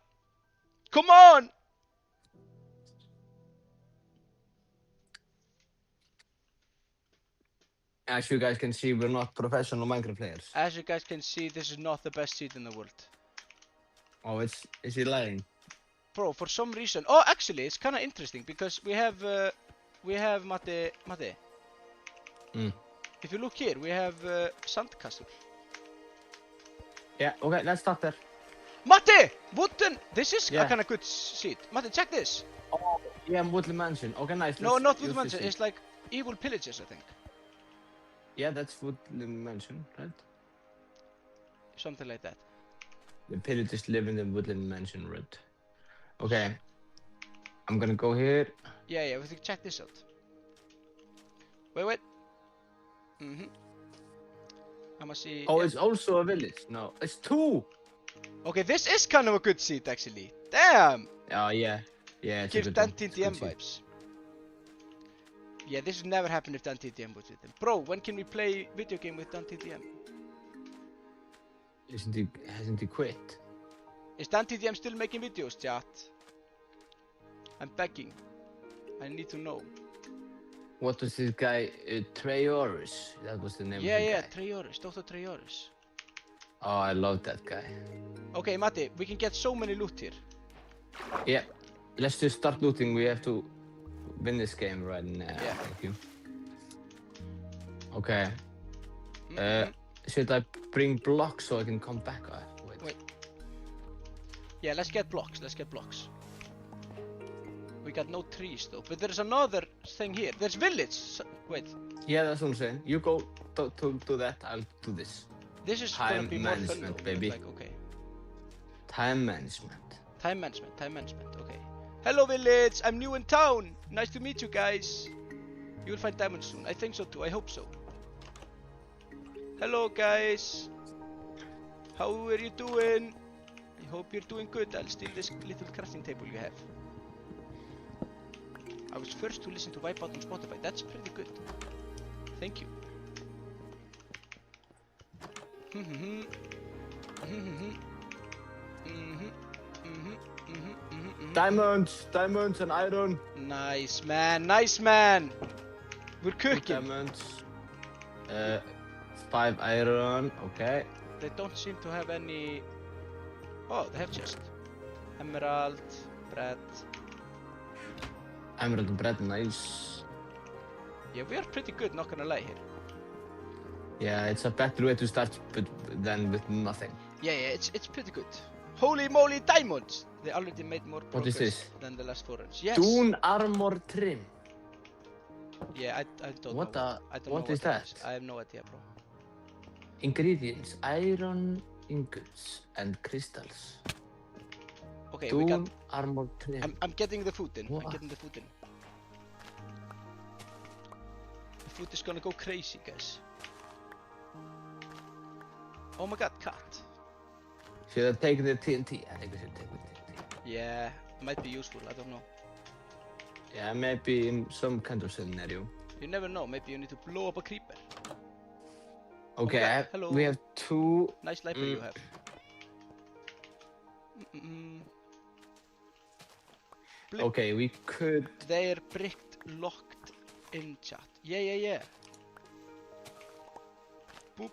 Come on! As you guys can see, we're not professional Minecraft players. As you guys can see, this is not the best seed in the world. Oh, is he lying? Bro, for some reason. Oh, actually, it's kind of interesting because we have Mate. If you look here, we have Sandcastle. Yeah. Okay, let's start there. Mate, wooden. This is Yeah. a kind of good seed. Mate, check this. Oh, yeah, Woodland Mansion. Okay, nice. No, let's not use Woodland Mansion. this It's like evil pillages, I think. Yeah, that's Woodland Mansion, right? Something like that. The pillagers live in the Woodland Mansion, right? Okay. I'm gonna go here. Yeah, we can check this out. Wait. I'ma see. Oh, yeah. it's also a village. No, it's 2. Okay, this is kind of a good seed, actually. Damn! Oh, yeah. Yeah, it's Gives a good one. Dan It's a good TDM seed. vibes. Yeah, this would never happen if Dan TDM was with him. Bro, when can we play video game with Dan TDM? Hasn't he quit? Is Dan TDM still making videos, chat? I'm begging. I need to know. What was this guy? Treyorus. That was the name of the Yeah, guy. Treyorus, Dr. Treyorus. Oh, I love that guy. Okay, Mate, we can get so many loot here. Yeah. Let's just start looting. We have to win this game right now. Yeah. Thank you. Okay. Should I bring blocks so I can come back? Wait. Yeah, let's get blocks. We got no trees though, but there's another thing here. There's village. Wait. Yeah, that's what I'm saying. You go to that. I'll do this. This is Time gonna be more fun management, though. baby. Like, okay. Time management. Time management. Okay. Hello, village. I'm new in town. Nice to meet you guys. You will find diamonds soon. I think so too. I hope so. Hello, guys. How are you doing? I hope you're doing good. I'll steal this little crafting table you have. I was first to listen to Wipeout on Spotify. That's pretty good. Thank you. Diamonds and iron. Nice man. We're cooking. Diamonds. 5 iron. Okay. they don't seem to have any... Oh, they have chest. Emerald, bread. Emerald and bread, nice. Yeah, we are pretty good, not gonna lie here. Yeah, it's a better way to start than with nothing. Yeah, it's pretty good. Holy moly diamonds! They already made more What is progress this? than the last 4 runs. Yes! Dune armor trim. Yeah, I don't What know. I don't know what is that? I have no idea, bro. Ingredients: iron ingots and crystals. Okay, Dune armor trim. I'm getting the food in. What? I'm getting the food in. The food is gonna go crazy, guys. Oh my god, cat. Should I take the TNT? I think we should take the TNT. Yeah, might be useful, I don't know. Yeah, maybe in some kind of scenario. You never know, maybe you need to blow up a creeper. Okay, God, hello. we have 2. Nice sniper you have. Okay, we could... They're bricked locked in chat. Yeah. Boop,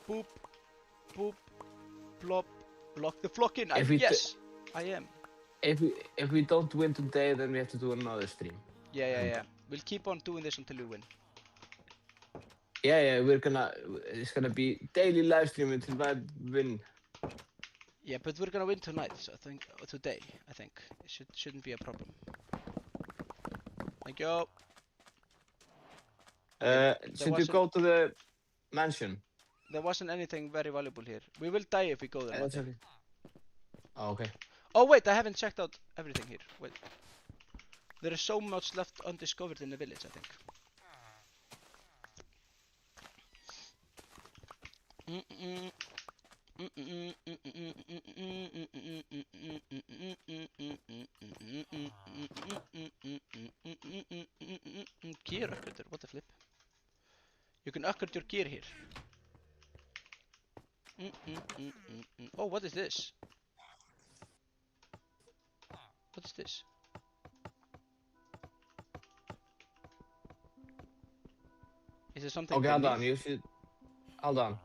boop, boop, plop. Lock the flock in. Yes, I am. If we don't win today, then we have to do another stream. Yeah. We'll keep on doing this until we win. Yeah, it's gonna be daily live stream until I win. Yeah, but we're gonna win tonight, so I think, today, I think. It shouldn't be a problem. Thank you. Should you go to the mansion? There wasn't anything very valuable here. We will die if we go there. That's okay. Oh, okay. Oh wait, I haven't checked out everything here. Wait. There is so much left undiscovered in the village, I think. Gear upgrader, what the flip? You can upgrade your gear here. Oh, what is this? What is this? Is there something? Okay, hold on. You should... Hold on.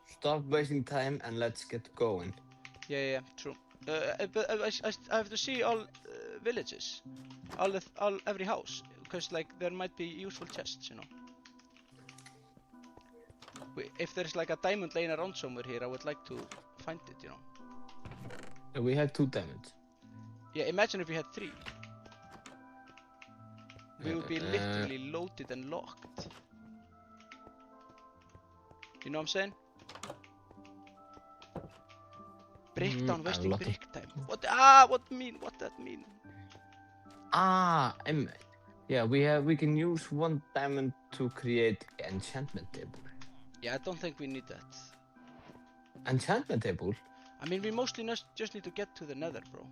Stop wasting time and let's get going. Yeah, true. But I have to see all villages, every house, because like there might be useful chests, you know. If there's like a diamond laying around somewhere here, I would like to find it, you know. We have 2 diamonds. Yeah, imagine if we had 3. We would be literally loaded and locked. You know what I'm saying? Breakdown wasting break time. What mean? What that mean? Yeah, we can use 1 diamond to create enchantment table. Yeah, I don't think we need that. Enchantment table? I mean, we mostly just need to get to the nether, bro.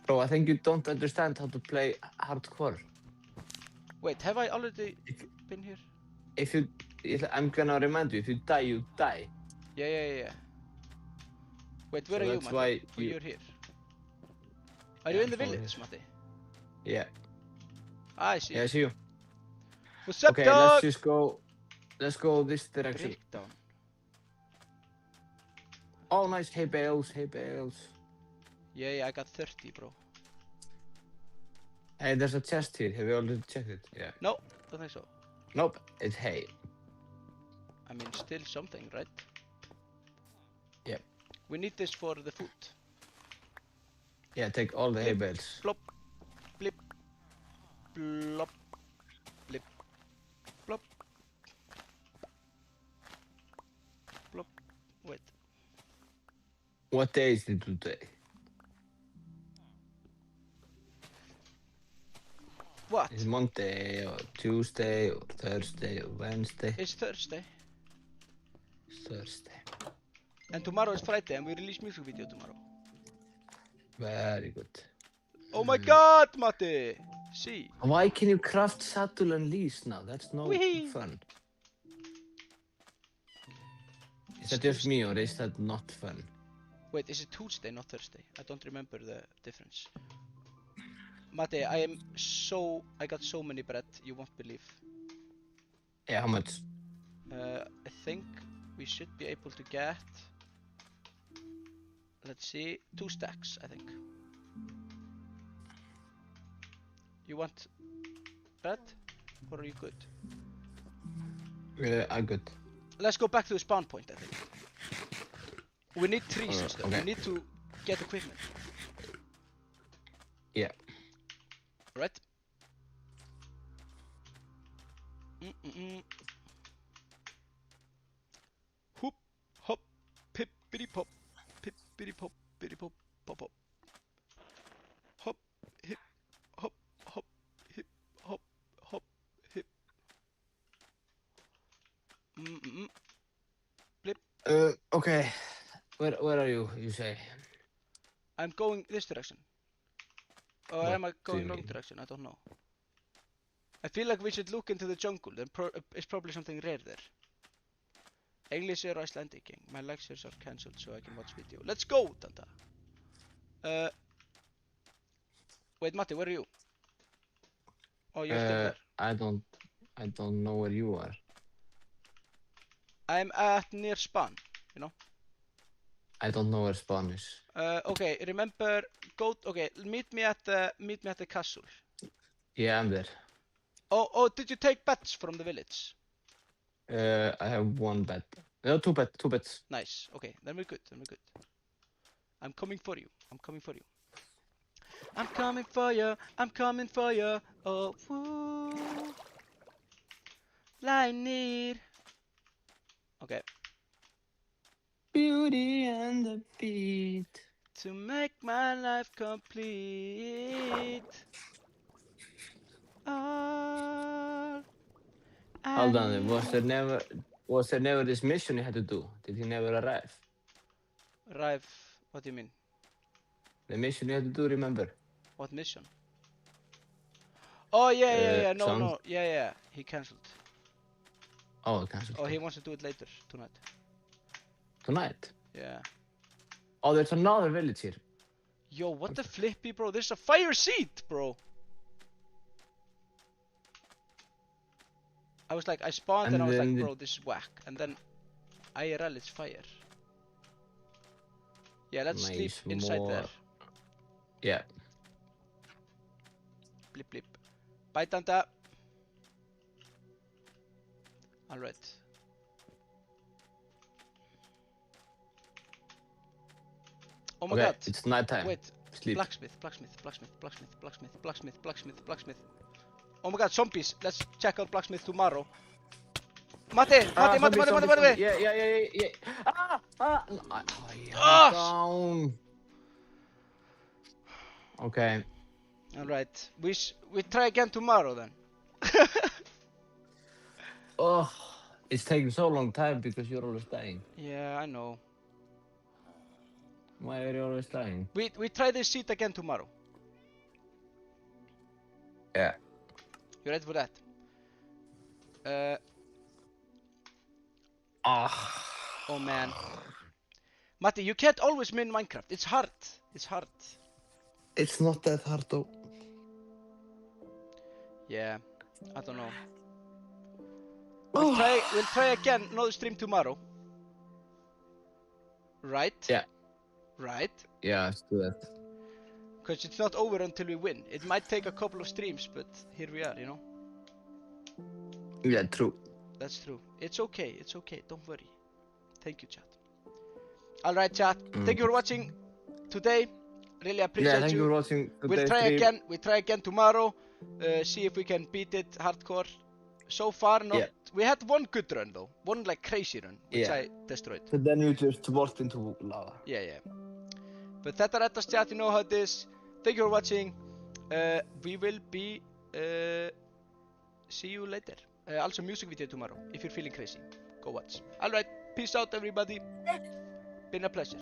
Bro, I think you don't understand how to play hardcore. Wait, have I already been here? I'm gonna remind you, if you die, you die. Yeah. Wait, where are you, Matti? Why you're here. Are you in the village, Matti? Yeah. I see. Yeah, I see you. What's up, okay, dog? Let's go this direction. Breakdown. Oh, nice. Hay bales. Yeah, I got 30, bro. Hey, there's a chest here. Have you already checked it? Yeah. No, don't think so. Nope, it's hay. I mean, still something, right? Yep. We need this for the food. Yeah, take all the hay bales. Plop, blip, plop, blip, plop, plop. Wait. What day is it today? What? Is it Monday or Tuesday or Thursday or Wednesday? It's Thursday. It's Thursday. And tomorrow is Friday and we release music video tomorrow. Very good. Oh my god, Matti! See? Why can you craft saddle and leash now? That's no fun. Is that just me or is that not fun? Wait, is it Tuesday, not Thursday? I don't remember the difference. Matti, I got so many bread, you won't believe. Yeah, how much? I think we should be able to get, let's see, 2 stacks, I think. You want bread, or are you good? I'm good. Let's go back to the spawn point, I think. We need trees and stuff. Okay. We need to get equipment. Yeah. Right? Hoop, hop, pippity pop, pippity pop, pippity pop, pop pop. Hop, hip, hop, hop, hip, hop, hop, hip. Blip. Okay. Where are you? You say? I'm going this direction. Or What am I do going you wrong mean? direction? I don't know. I feel like we should look into the jungle. There's probably something rare there. English or Icelandic king. My lectures are cancelled so I can watch video. Let's go, Danta. Wait, Matti, where are you? Oh, you're still there. I don't know where you are. I'm at near spawn, you know. I don't know where spawn is. Okay, remember, okay, meet me at the castle. Yeah, I'm there. Oh, did you take bets from the village? I have 1 bet. No, 2 bets. Nice. Okay, then we're good. I'm coming for you. I'm coming for you. Oh, woo. Lie near. Okay. Beauty and the Beat. To make my life complete. All Hold on, was there never this mission you had to do? Did he never arrive? Arrive? What do you mean? The mission you had to do, remember? What mission? Oh yeah. No. Sounds- Yeah. He cancelled. Oh, cancelled. Oh, he wants to do it later tonight. Tonight? Yeah. Oh, there's another village here. Yo, what the flippy, bro? There's a fire seat, bro. I was like, I spawned and I was like, bro, this is whack. And then IRL is fire. Yeah, let's sleep inside there. Yeah. Blip blip. Bye, Tanta. Alright. Oh my god. It's nighttime. Wait. Sleep. Blacksmith. Oh my god, zombies. Let's check out blacksmith tomorrow. Mate. Yeah. Down. Okay. Alright. We try again tomorrow then. Oh, it's taking so long time because you're always dying. Yeah, I know. Why are you always dying? We try this seat again tomorrow. Yeah. You ready for that? Oh man. Matti, you can't always win Minecraft. It's hard. It's not that hard though. Yeah, I don't know. We'll try again another stream tomorrow. Right? Yeah. Right? Yeah, let's do that. Because it's not over until we win. It might take a couple of streams, but here we are, you know? Yeah, true. That's true. It's okay. Don't worry. Thank you, chat. Alright, chat. Thank you for watching today. Really appreciate thank you for watching today's stream. We'll try again tomorrow. See if we can beat it hardcore. So far, not. Yeah. We had one good run though. One like crazy run, which I destroyed. So then you just walked into lava. Yeah. But þetta reddast, chat. You know how it is. Thank you for watching. We will be. See you later. Also, music video tomorrow. If you're feeling crazy, go watch. Alright. Peace out, everybody. Been a pleasure.